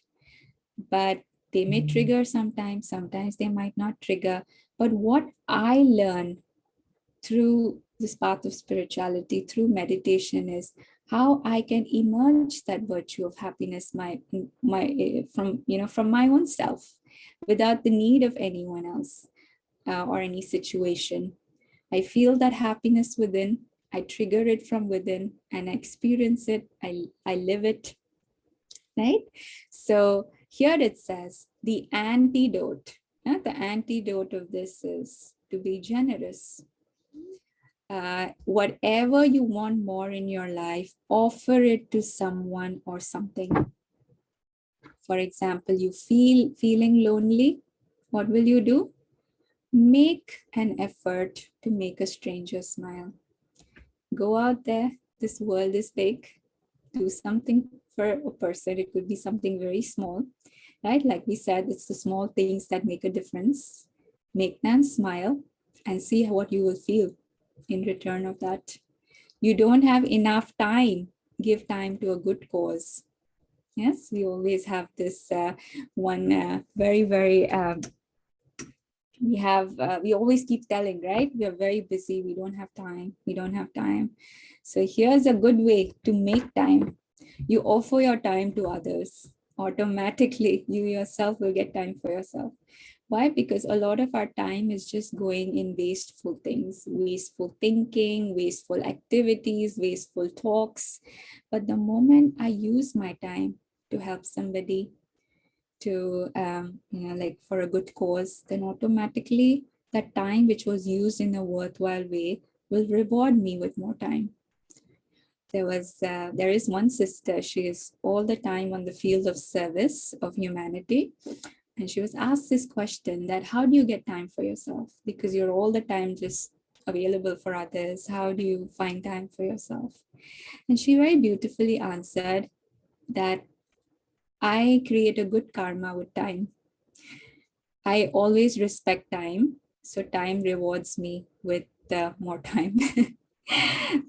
but they may trigger sometimes they might not trigger. But what I learn through this path of spirituality, through meditation, is how I can emerge that virtue of happiness from my own self, without the need of anyone else or any situation. I feel that happiness within, I trigger it from within, and I experience it, I live it, right? So here it says the antidote of this is to be generous. Whatever you want more in your life, offer it to someone or something. For example, you feeling lonely, what will you do? Make an effort to make a stranger smile. Go out there, this world is big, do something for a person. It could be something very small, right? Like we said, it's the small things that make a difference. Make them smile and see what you will feel. in return of that. You don't have enough time, give time to a good cause. Yes, we always have this one very, very, we always keep telling, right? We are very busy, we don't have time, we don't have time. So here's a good way to make time. You offer your time to others. Automatically, you yourself will get time for yourself. Why? Because a lot of our time is just going in wasteful things, wasteful thinking, wasteful activities, wasteful talks. But the moment I use my time to help somebody, to like for a good cause, then automatically that time which was used in a worthwhile way will reward me with more time. There is one sister, she is all the time on the field of service of humanity. And she was asked this question, that how do you get time for yourself? Because you're all the time just available for others. How do you find time for yourself? And she very beautifully answered that I create a good karma with time. I always respect time. So time rewards me with more time.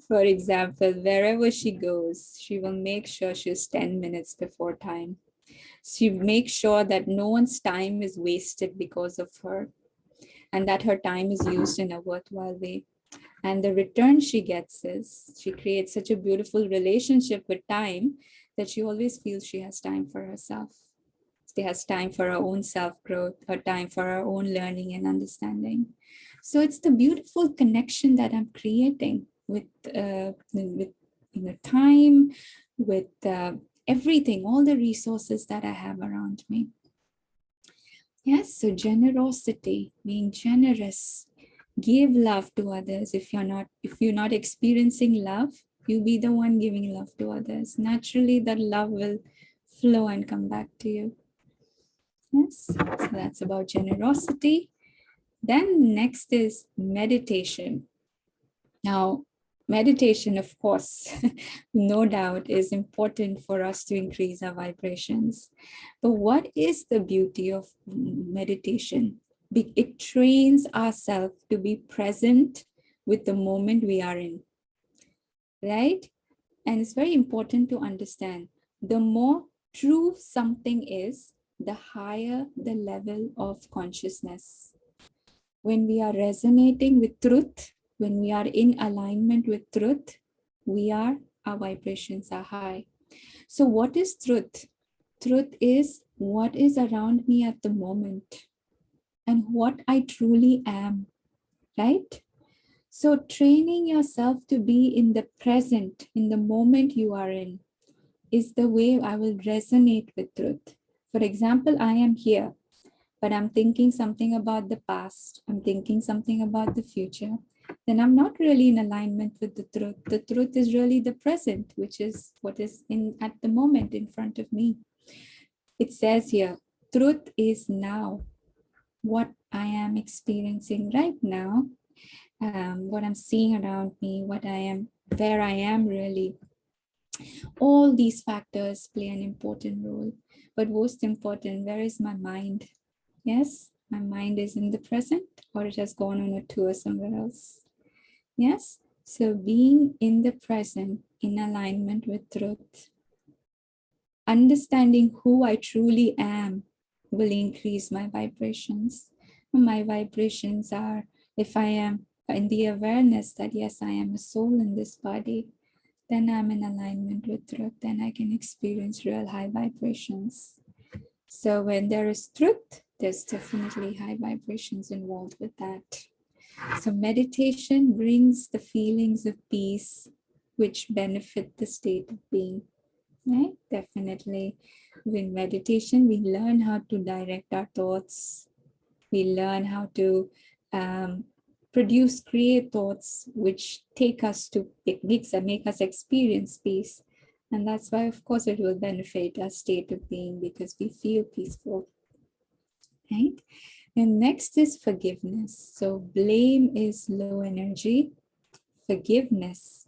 For example, wherever she goes, she will make sure she's 10 minutes before time. She makes sure that no one's time is wasted because of her, and that her time is used in a worthwhile way. And the return she gets is she creates such a beautiful relationship with time that she always feels she has time for herself. She has time for her own self-growth, her time for her own learning and understanding. So it's the beautiful connection that I'm creating with time, with everything, all the resources that I have around me. Yes, so generosity, being generous, give love to others. If you're not experiencing love, you be the one giving love to others. Naturally, that love will flow and come back to you. Yes, so that's about generosity. Then next is meditation. Now, meditation, of course, no doubt is important for us to increase our vibrations. But what is the beauty of meditation? It trains ourselves to be present with the moment we are in, right? And it's very important to understand, the more true something is, the higher the level of consciousness. When we are resonating with truth, when we are in alignment with truth, our vibrations are high. So what is truth? Truth is what is around me at the moment and what I truly am, right? So training yourself to be in the present, in the moment you are in, is the way I will resonate with truth. For example, I am here, but I'm thinking something about the past, I'm thinking something about the future, then I'm not really in alignment with the truth. The truth is really the present, which is what is in at the moment in front of me. It says here, truth is now. What I am experiencing right now, what I'm seeing around me, where I am really. All these factors play an important role. But most important, where is my mind? Yes, my mind is in the present, or it has gone on a tour somewhere else. Yes, so being in the present, in alignment with truth, understanding who I truly am will increase my vibrations. My vibrations are, if I am in the awareness that yes, I am a soul in this body, then I'm in alignment with truth, then I can experience real high vibrations. So when there is truth, there's definitely high vibrations involved with that. So meditation brings the feelings of peace, which benefit the state of being, right? Definitely. In meditation, we learn how to direct our thoughts. We learn how to create thoughts which take us to techniques and make us experience peace. And that's why, of course, it will benefit our state of being, because we feel peaceful, right? And next is forgiveness. So blame is low energy. Forgiveness.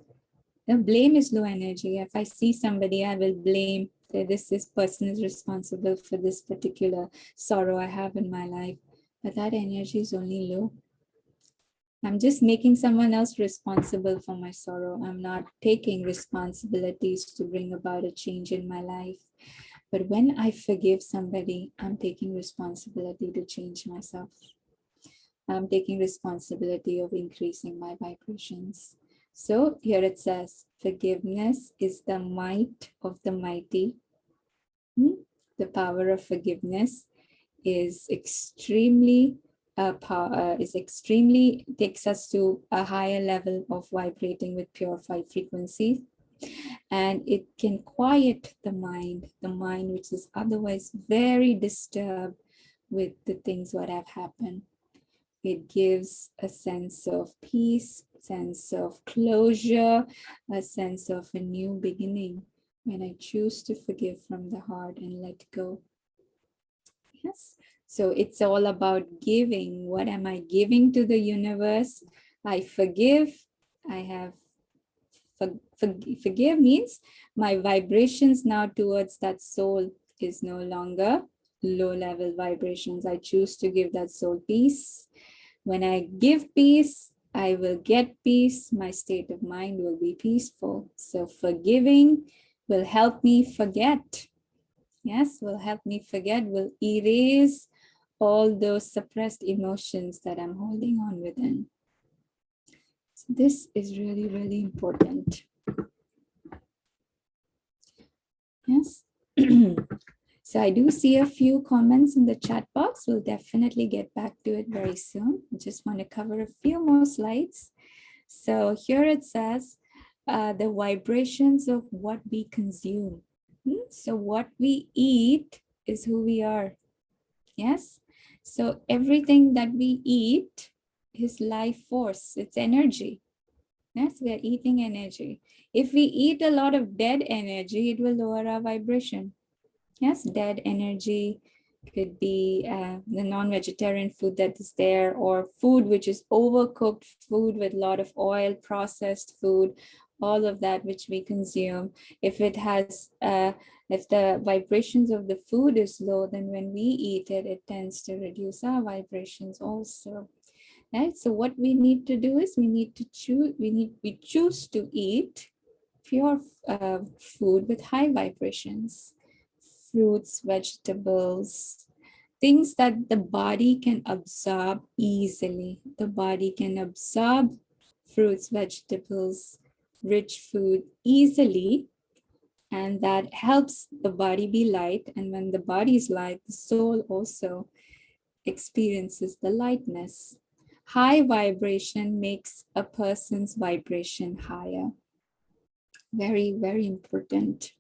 The blame is low energy. If I see somebody, I will blame that this person is responsible for this particular sorrow I have in my life. But that energy is only low. I'm just making someone else responsible for my sorrow. I'm not taking responsibilities to bring about a change in my life. But when I forgive somebody, I'm taking responsibility to change myself. I'm taking responsibility of increasing my vibrations. So here it says, forgiveness is the might of the mighty. The power of forgiveness is extremely takes us to a higher level of vibrating with purified frequencies, and it can quiet the mind which is otherwise very disturbed with the things what have happened. It gives a sense of peace, sense of closure, a sense of a new beginning when I choose to forgive from the heart and let go. Yes. So it's all about giving. What am I giving to the universe? I forgive. I have forgive means my vibrations now towards that soul is no longer low level vibrations. I choose to give that soul peace. When I give peace, I will get peace. My state of mind will be peaceful. So forgiving will help me forget. Yes, will help me forget, will erase all those suppressed emotions that I'm holding on within. So this is really, really important. Yes. So I do see a few comments in the chat box. We'll definitely get back to it very soon. I just want to cover a few more slides. So here it says the vibrations of what we consume. So what we eat is who we are. Yes. So everything that we eat is life force. It's energy. Yes, we are eating energy. If we eat a lot of dead energy, it will lower our vibration. Yes, dead energy could be the non-vegetarian food that is there, or food which is overcooked, food with a lot of oil, processed food, all of that which we consume. If it has, if the vibrations of the food is low, then when we eat it, it tends to reduce our vibrations also. Right? So what we need to do is we need to choose, we choose to eat pure food with high vibrations, fruits, vegetables, things that the body can absorb easily. The body can absorb fruits, vegetables, rich food easily, and that helps the body be light. And when the body is light, the soul also experiences the lightness. High vibration makes a person's vibration higher. Very, very important,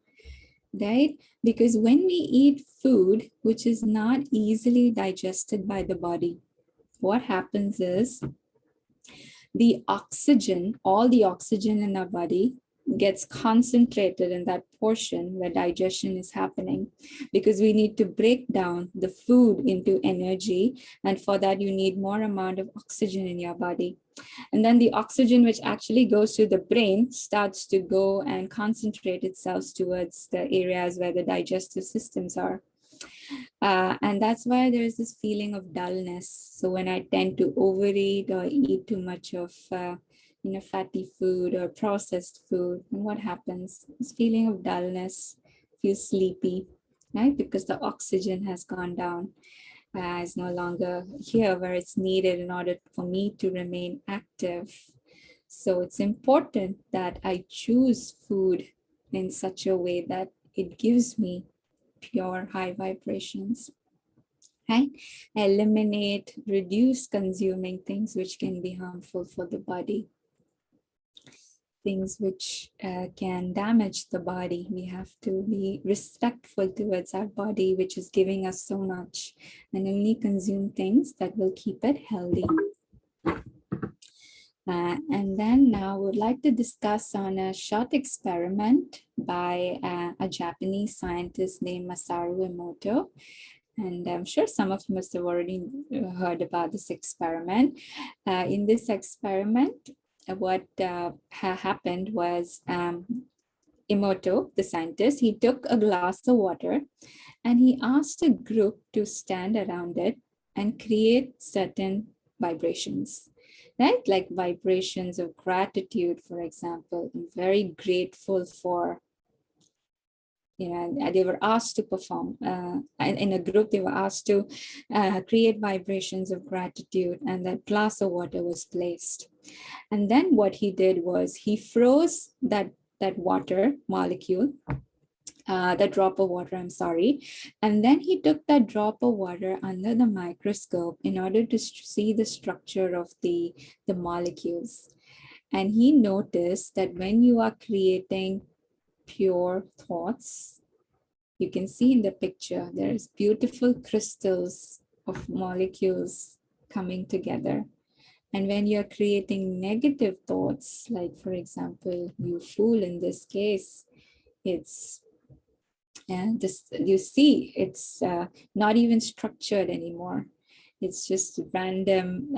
right? Because when we eat food which is not easily digested by the body, what happens is the oxygen, all the oxygen in our body gets concentrated in that portion where digestion is happening, because we need to break down the food into energy, and for that you need more amount of oxygen in your body. And then the oxygen which actually goes to the brain starts to go and concentrate itself towards the areas where the digestive systems are. And that's why there's this feeling of dullness. So when I tend to overeat or eat too much of fatty food or processed food, and what happens? This feeling of dullness, feel sleepy, right? Because the oxygen has gone down, is no longer here where it's needed in order for me to remain active. So it's important that I choose food in such a way that it gives me pure high vibrations. Right? Eliminate, reduce consuming things which can be harmful for the body. Things which can damage the body. We have to be respectful towards our body, which is giving us so much, and only consume things that will keep it healthy. And then now I would like to discuss on a short experiment by a Japanese scientist named Masaru Emoto. And I'm sure some of you must have already heard about this experiment. In this experiment, what happened was Emoto, the scientist, he took a glass of water and he asked a group to stand around it and create certain vibrations. right? Like vibrations of gratitude, for example. I'm very grateful for, and they were asked to perform in a group. They were asked to create vibrations of gratitude, and that glass of water was placed. And then what he did was he froze that water molecule, the drop of water, I'm sorry. And then he took that drop of water under the microscope in order to see the structure of the molecules. And he noticed that when you are creating pure thoughts, you can see in the picture, there's beautiful crystals of molecules coming together. And when you're creating negative thoughts, like for example, you fool in this case, it's this, you see, it's not even structured anymore. It's just random,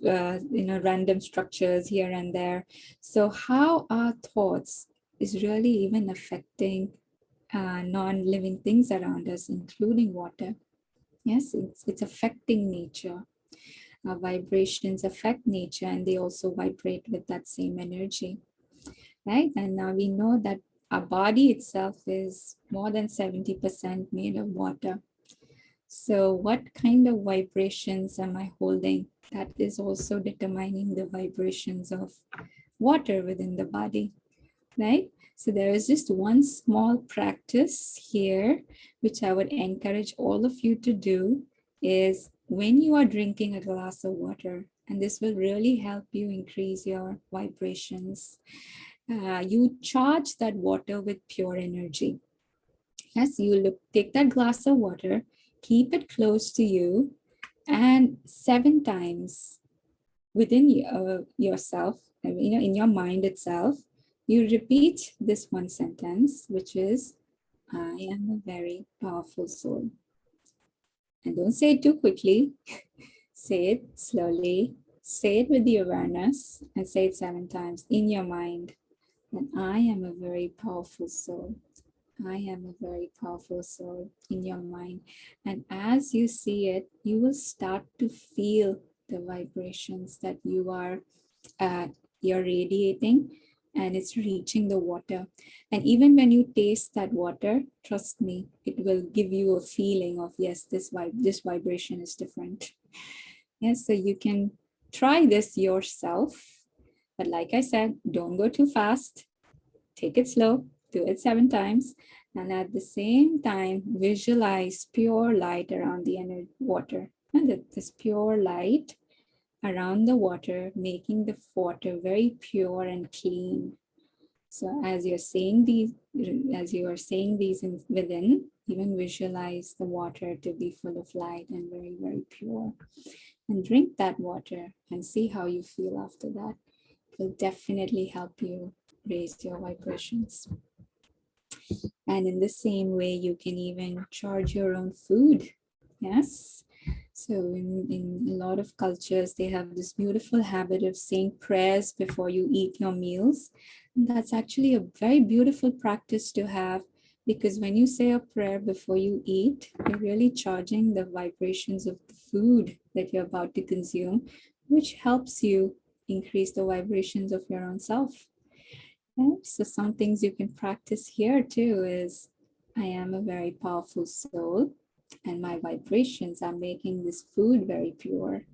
random structures here and there. So how our thoughts is really even affecting non-living things around us, including water. Yes, it's affecting nature. Our vibrations affect nature, and they also vibrate with that same energy, right? And now we know that our body itself is more than 70% made of water. So what kind of vibrations am I holding? That is also determining the vibrations of water within the body, right? So there is just one small practice here, which I would encourage all of you to do, is when you are drinking a glass of water, and this will really help you increase your vibrations. You charge that water with pure energy. Yes, you take that glass of water, keep it close to you, and 7 times within yourself, in your mind itself, you repeat this one sentence, which is, I am a very powerful soul. And don't say it too quickly. Say it slowly. Say it with the awareness, and say it 7 times in your mind. And I am a very powerful soul. I am a very powerful soul in your mind. And as you see it, you will start to feel the vibrations that you're radiating, and it's reaching the water. And even when you taste that water, trust me, it will give you a feeling of, yes, this vibration is different. Yes, so you can try this yourself. But like I said, don't go too fast. Take it slow, do it 7 times. And at the same time, visualize pure light around the water. And this pure light around the water, making the water very pure and clean. So as you are saying these within, even visualize the water to be full of light and very, very pure. And drink that water and see how you feel after that. It will definitely help you raise your vibrations. And in the same way, you can even charge your own food. Yes. So in a lot of cultures, they have this beautiful habit of saying prayers before you eat your meals. And that's actually a very beautiful practice to have, because when you say a prayer before you eat, you're really charging the vibrations of the food that you're about to consume, which helps you increase the vibrations of your own self. Okay? So some things you can practice here too is, I am a very powerful soul, and my vibrations are making this food very pure,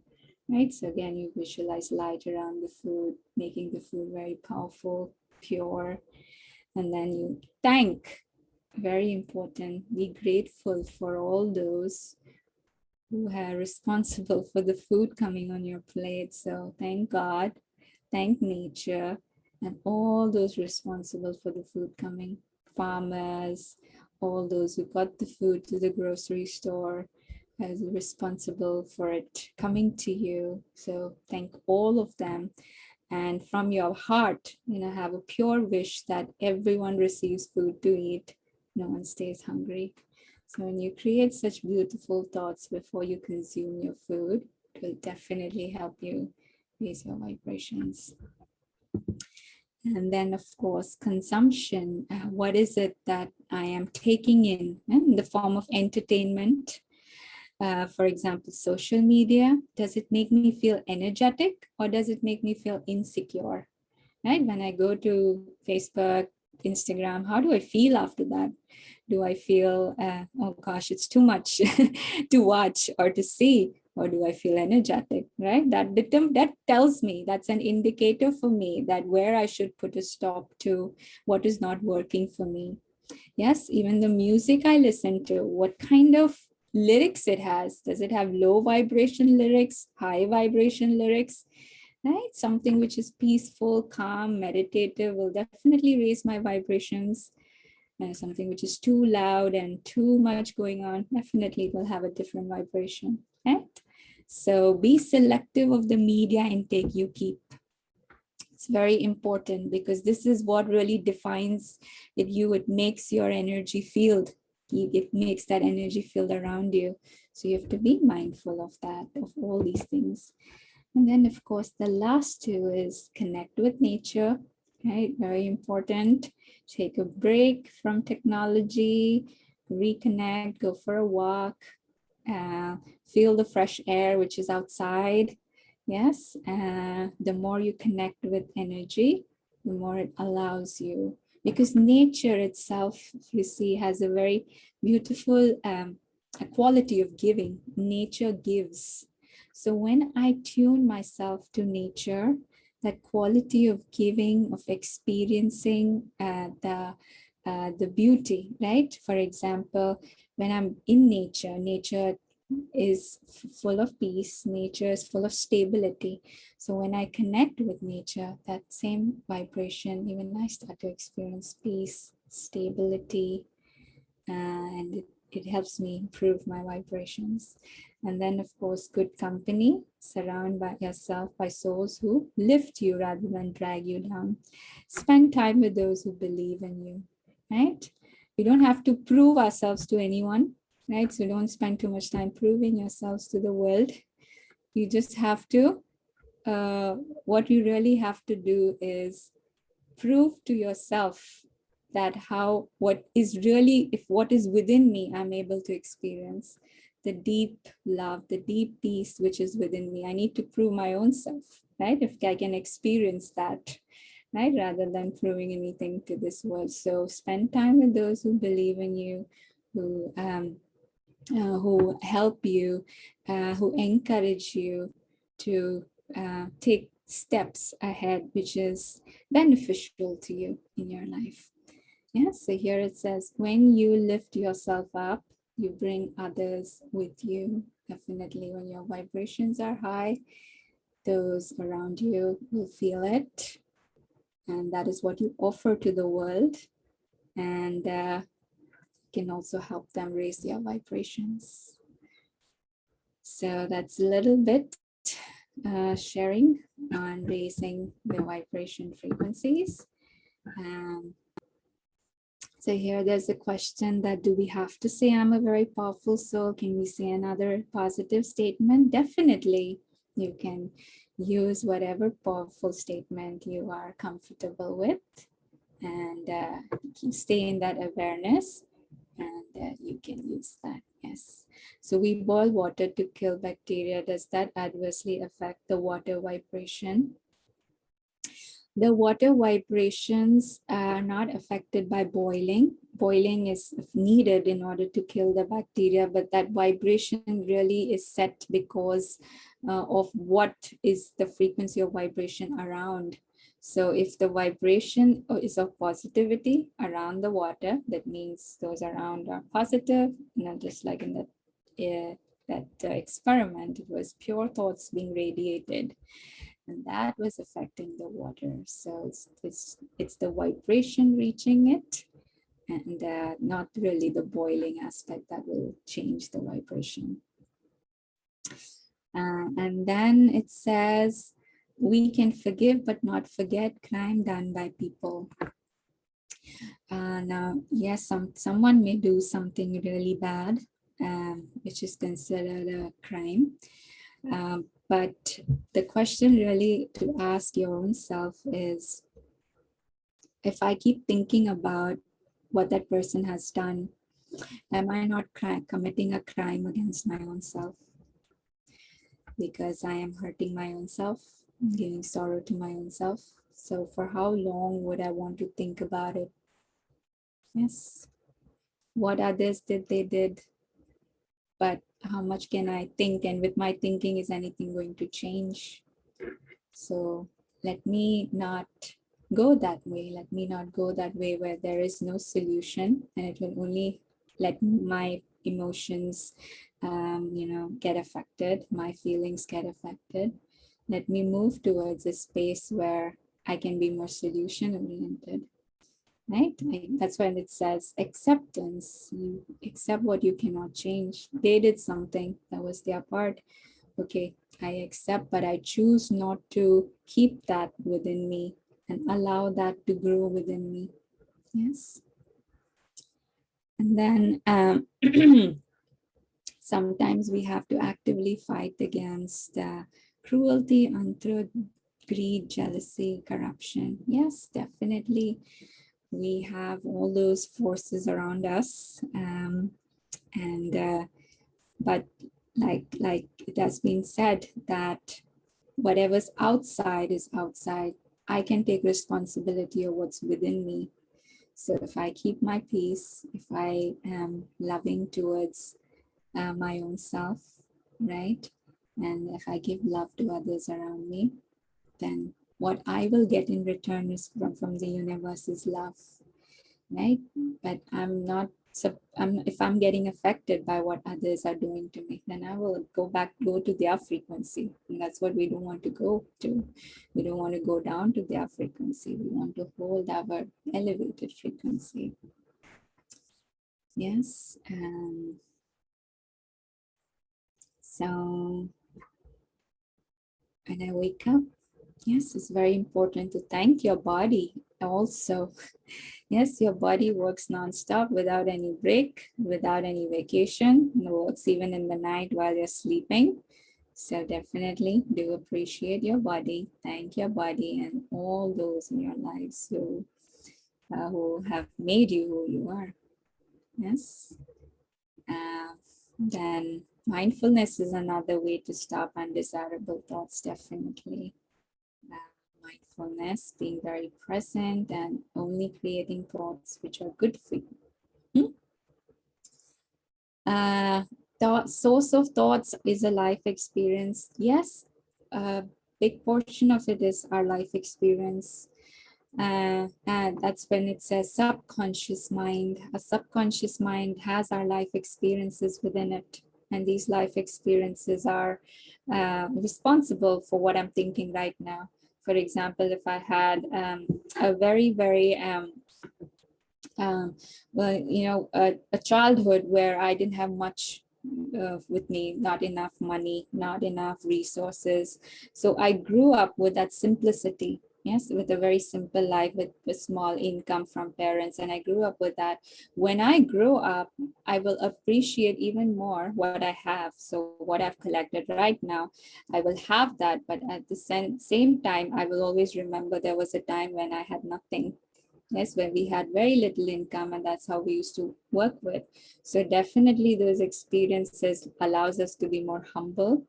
right? So again, you visualize light around the food, making the food very powerful, pure. And then you thank, very important, be grateful for all those who are responsible for the food coming on your plate. So thank God, thank nature, and all those responsible for the food coming, farmers, all those who got the food to the grocery store, as responsible for it coming to you. So thank all of them. And from your heart, have a pure wish that everyone receives food to eat, no one stays hungry. So when you create such beautiful thoughts before you consume your food, it will definitely help you raise your vibrations. And then, of course, consumption. What is it that I am taking in the form of entertainment? For example, social media, does it make me feel energetic or does it make me feel insecure? Right? When I go to Facebook, Instagram, how do I feel after that? Do I feel, oh gosh, it's too much to watch or to see? Or do I feel energetic, right? That tells me, that's an indicator for me that where I should put a stop to what is not working for me. Yes, even the music I listen to, what kind of lyrics it has. Does it have low vibration lyrics, high vibration lyrics? Right? Something which is peaceful, calm, meditative will definitely raise my vibrations. And something which is too loud and too much going on definitely will have a different vibration. Right? So be selective of the media intake you keep. It's very important because this is what really defines you. It makes your energy field. It makes that energy field around you. So you have to be mindful of that, of all these things. And then, of course, the last two is connect with nature, right? Very important. Take a break from technology, reconnect, go for a walk, feel the fresh air, which is outside. Yes, the more you connect with energy, the more it allows you. Because nature itself, you see, has a very beautiful a quality of giving. Nature gives. So when I tune myself to nature, that quality of giving, of experiencing the beauty, right? For example, when I'm in nature, nature is full of peace, nature is full of stability. So when I connect with nature, that same vibration, even I start to experience peace, stability, and it helps me improve my vibrations. And then, of course, good company. Surround by yourself by souls who lift you rather than drag you down. Spend time with those who believe in you, right? We don't have to prove ourselves to anyone, right? So don't spend too much time proving yourselves to the world. You just have to, what you really have to do is prove to yourself that what is really, if what is within me, I'm able to experience the deep love, the deep peace which is within me. I need to prove my own self, right? If I can experience that, right? Rather than proving anything to this world. So spend time with those who believe in you, who help you, who encourage you to take steps ahead, which is beneficial to you in your life. Yeah, so here it says, when you lift yourself up, you bring others with you. Definitely, when your vibrations are high, those around you will feel it. And that is what you offer to the world. And can also help them raise their vibrations. So that's a little bit sharing on raising the vibration frequencies. So here there's a question that, do we have to say I'm a very powerful soul? Can we say another positive statement? Definitely, you can use whatever powerful statement you are comfortable with, and stay in that awareness, and you can use that. Yes. So we boil water to kill bacteria. Does that adversely affect the water vibration? The water vibrations are not affected by boiling. Boiling is needed in order to kill the bacteria, but that vibration really is set because of what is the frequency of vibration around. So if the vibration is of positivity around the water, that means those around are positive, just like in that experiment, it was pure thoughts being radiated, and that was affecting the water. So it's the vibration reaching it, and not really the boiling aspect that will change the vibration. And then it says, we can forgive but not forget crime done by people. Now, yes, someone may do something really bad, which is considered a crime. But the question really to ask your own self is, if I keep thinking about what that person has done, Am I not committing a crime against my own self? Because I am hurting my own self, giving sorrow to my own self. So for how long would I want to think about it? Yes. What others did, they did. But how much can I think? And with my thinking, is anything going to change? So let me not go that way. Let me not go that way where there is no solution, and it will only let my emotions, get affected, my feelings get affected. Let me move towards a space where I can be more solution oriented. Right? That's when it says acceptance. You accept what you cannot change. They did something, that was their part. Okay, I accept, but I choose not to keep that within me and allow that to grow within me. Yes. And then sometimes we have to actively fight against cruelty, untruth, greed, jealousy, corruption. Yes, definitely. We have all those forces around us. But like it has been said that whatever's outside is outside. I can take responsibility of what's within me. So if I keep my peace, if I am loving towards my own self, right? And if I give love to others around me, then what I will get in return is from the universe is love, right? But if I'm getting affected by what others are doing to me, then I will go to their frequency. And that's what we don't want to go to. We don't want to go down to their frequency. We want to hold our elevated frequency. Yes. So when I wake up, yes, it's very important to thank your body also. Yes, your body works nonstop without any break, without any vacation. It works even in the night while you're sleeping. So definitely do appreciate your body, thank your body and all those in your lives who have made you who you are. Yes. Then mindfulness is another way to stop undesirable thoughts, definitely. Mindfulness, being very present and only creating thoughts which are good for you. Source of thoughts is a life experience. Yes, a big portion of it is our life experience. And that's when it says subconscious mind. A subconscious mind has our life experiences within it. And these life experiences are responsible for what I'm thinking right now. For example, if I had a very, very a childhood where I didn't have much with me, not enough money, not enough resources. So I grew up with that simplicity. Yes, with a very simple life with a small income from parents. And I grew up with that. When I grow up, I will appreciate even more what I have. So what I've collected right now, I will have that. But at the same time, I will always remember there was a time when I had nothing. Yes, when we had very little income, and that's how we used to work with. So definitely those experiences allows us to be more humble,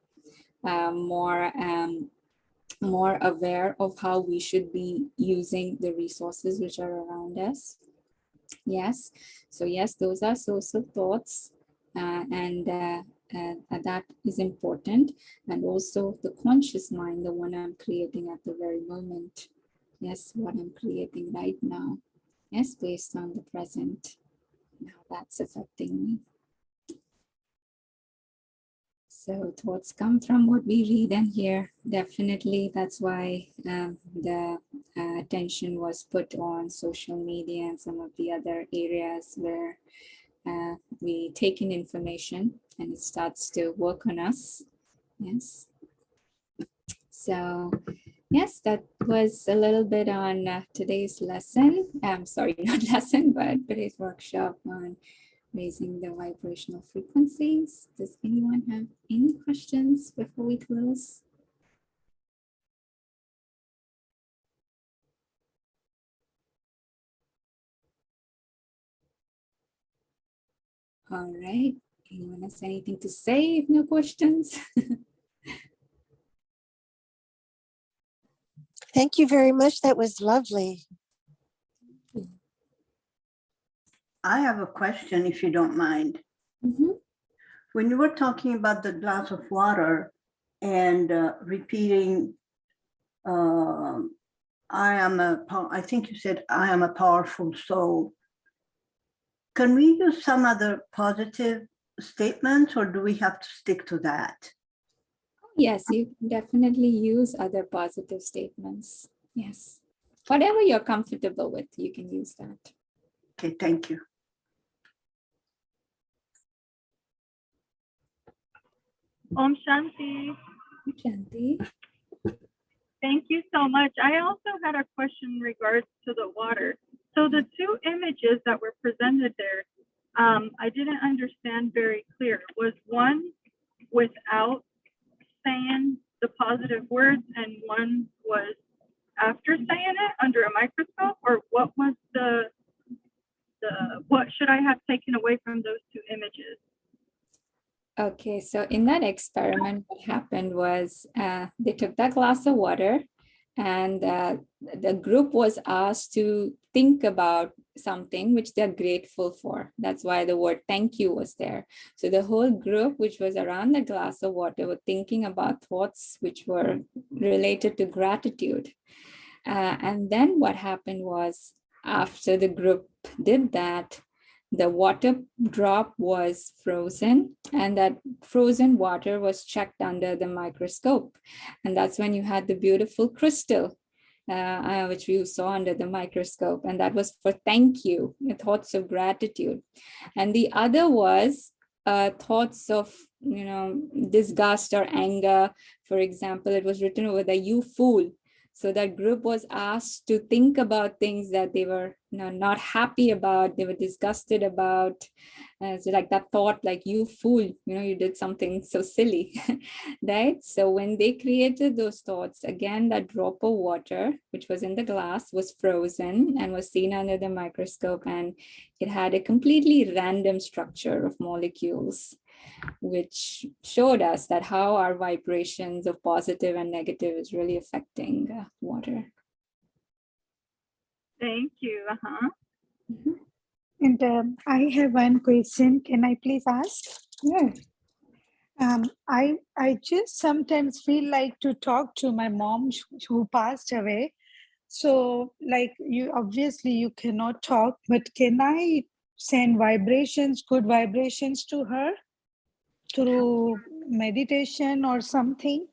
more aware of how we should be using the resources which are around us. Yes, so yes, those are source of thoughts, and that is important. And also the conscious mind, the one I'm creating at the very moment. Yes, what I'm creating right now. Yes, based on the present, how that's affecting me. So thoughts come from what we read and hear. Definitely, that's why the attention was put on social media and some of the other areas where we take in information and it starts to work on us. Yes. So yes, that was a little bit on today's lesson. I'm sorry, not lesson, but today's workshop on raising the vibrational frequencies. Does anyone have any questions before we close? All right. Anyone has anything to say? If no questions. Thank you very much. That was lovely. I have a question, if you don't mind. Mhm. When you were talking about the glass of water and repeating, I think you said, I am a powerful soul. Can we use some other positive statements, or do we have to stick to that? Yes, you can definitely use other positive statements. Yes. Whatever you're comfortable with, you can use that. Okay, thank you. Om Shanti. Shanti. Thank you so much. I also had a question in regards to the water. So the two images that were presented there, I didn't understand very clear. Was one without saying the positive words and one was after saying it under a microscope? Or what was what should I have taken away from those two images? Okay, so in that experiment, what happened was they took that glass of water and the group was asked to think about something which they're grateful for. That's why the word thank you was there. So the whole group, which was around the glass of water, were thinking about thoughts which were related to gratitude. And then what happened was after the group did that, the water drop was frozen and that frozen water was checked under the microscope. And that's when you had the beautiful crystal, which you saw under the microscope. And that was for thank you, thoughts of gratitude. And the other was thoughts of, disgust or anger. For example, it was written over the you fool. So that group was asked to think about things that they were not happy about, they were disgusted about. So like that thought, like you fool, you did something so silly, right? So when they created those thoughts, again, that drop of water, which was in the glass, was frozen and was seen under the microscope. And it had a completely random structure of molecules, which showed us that how our vibrations of positive and negative is really affecting water. Thank you. Mhm. And I have one question. Can I please ask? Yeah. I just sometimes feel like to talk to my mom who passed away. So, like you, obviously you cannot talk, but can I send vibrations, good vibrations to her through meditation or something?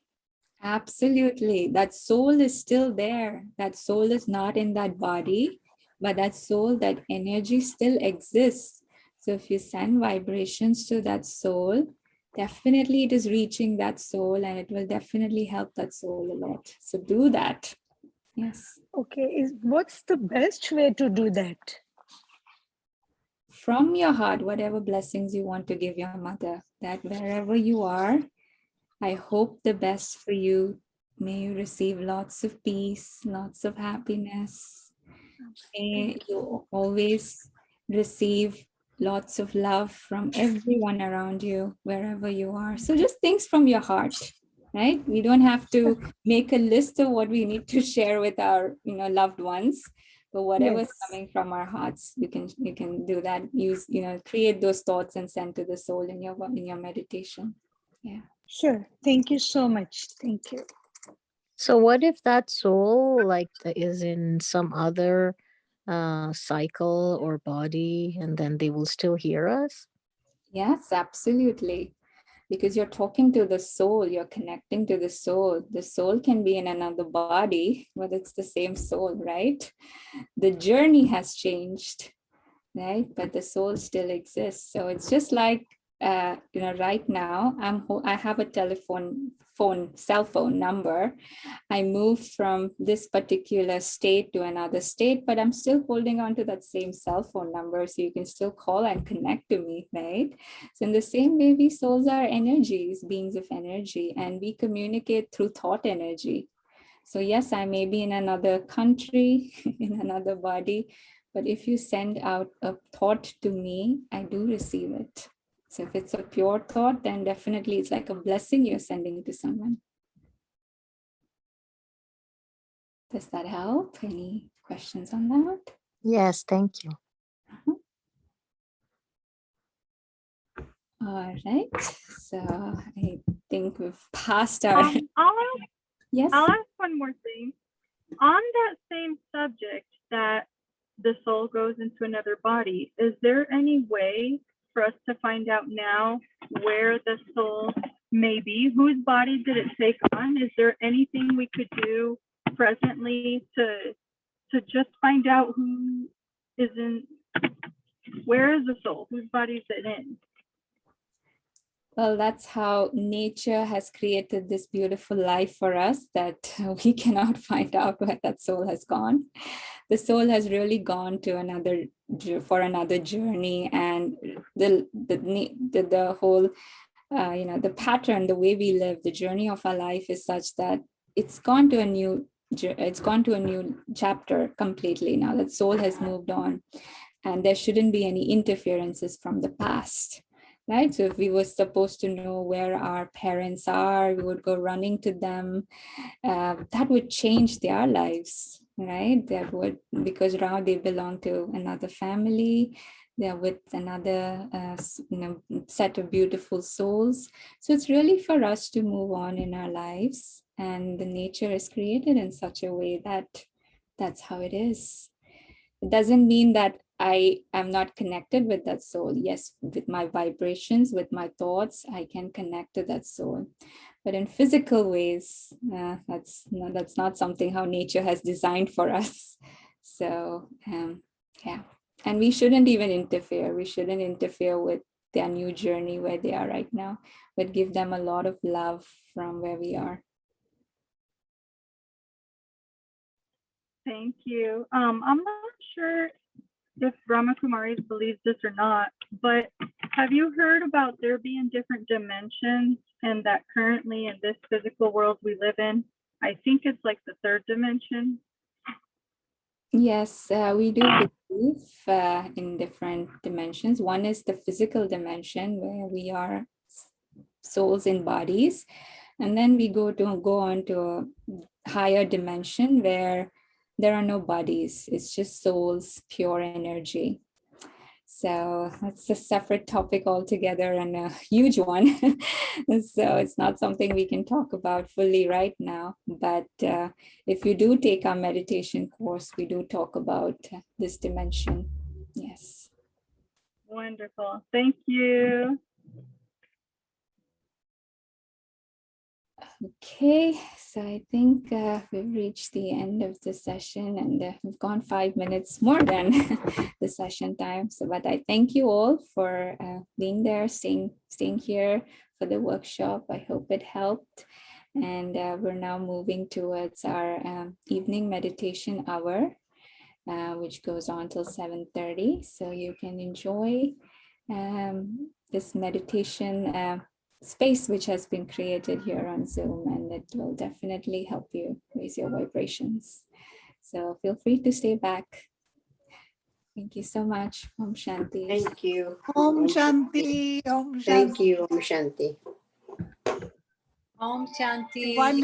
Absolutely. That soul is still there. That soul is not in that body, but that soul, that energy still exists. So if you send vibrations to that soul, definitely it is reaching that soul and it will definitely help that soul a lot. So do that. Yes. Okay, what's the best way to do that? From your heart, whatever blessings you want to give your mother, that wherever you are, I hope the best for you. May you receive lots of peace, lots of happiness. May you always receive lots of love from everyone around you, wherever you are. So just things from your heart, right? We don't have to make a list of what we need to share with our, loved ones, but whatever's Yes. coming from our hearts, you can do that. Use, create those thoughts and send to the soul in your meditation. Yeah. Sure. Thank you so much. Thank you. So what if that soul is in some other cycle or body and then they will still hear us? Yes, absolutely. Because you're talking to the soul, you're connecting to the soul. The soul can be in another body, but it's the same soul, right? The journey has changed, right? But the soul still exists. So it's just like, right now, I have a cell phone number. I moved from this particular state to another state, but I'm still holding on to that same cell phone number. So you can still call and connect to me, right? So in the same way, we souls are energies, beings of energy, and we communicate through thought energy. So yes, I may be in another country, in another body, But if you send out a thought to me, I do receive it. So if it's a pure thought, then definitely it's like a blessing you're sending to someone. Does that help? Any questions on that? Yes, thank you. All right. So I think we've passed our. Yes. I'll ask one more thing. On that same subject that the soul goes into another body, is there any way for us to find out now where the soul may be? Whose body did it take on? Is there anything we could do presently to just find out who is in, where is the soul? Whose body is it in? Well, that's how nature has created this beautiful life for us, that we cannot find out where that soul has gone. The soul has really gone to another journey, and the whole the pattern, the way we live, the journey of our life is such that it's gone to a new chapter completely. Now that soul has moved on, and there shouldn't be any interferences from the past. Right? So if we were supposed to know where our parents are, we would go running to them. That would change their lives, right? That would, because now they belong to another family. They're with another set of beautiful souls. So it's really for us to move on in our lives. And the nature is created in such a way that that's how it is. It doesn't mean that I am not connected with that soul. Yes, with my vibrations, with my thoughts, I can connect to that soul. But in physical ways, that's not something how nature has designed for us. So yeah, and we shouldn't even interfere. We shouldn't interfere with their new journey where they are right now, but give them a lot of love from where we are. Thank you. I'm not sure if Brahma Kumaris believes this or not, but have you heard about there being different dimensions, and that currently in this physical world we live in, I think it's like the third dimension? Yes, we do believe in different dimensions. One is the physical dimension where we are souls in bodies, and then we go on to a higher dimension where there are no bodies. It's just souls, pure energy. So that's a separate topic altogether and a huge one. So it's not something we can talk about fully right now. But if you do take our meditation course, we do talk about this dimension. Yes. Wonderful. Thank you. Okay, so I think we've reached the end of the session, and we've gone 5 minutes more than the session time. So, but I thank you all for being there, staying here for the workshop. I hope it helped. And we're now moving towards our evening meditation hour, which goes on till 7:30. So you can enjoy this meditation space which has been created here on Zoom, and it will definitely help you raise your vibrations. So feel free to stay back. Thank you so much. Om Shanti. Thank you. Om Shanti. Om Shanti. Thank you, Om Shanti. Om Shanti. Wonderful.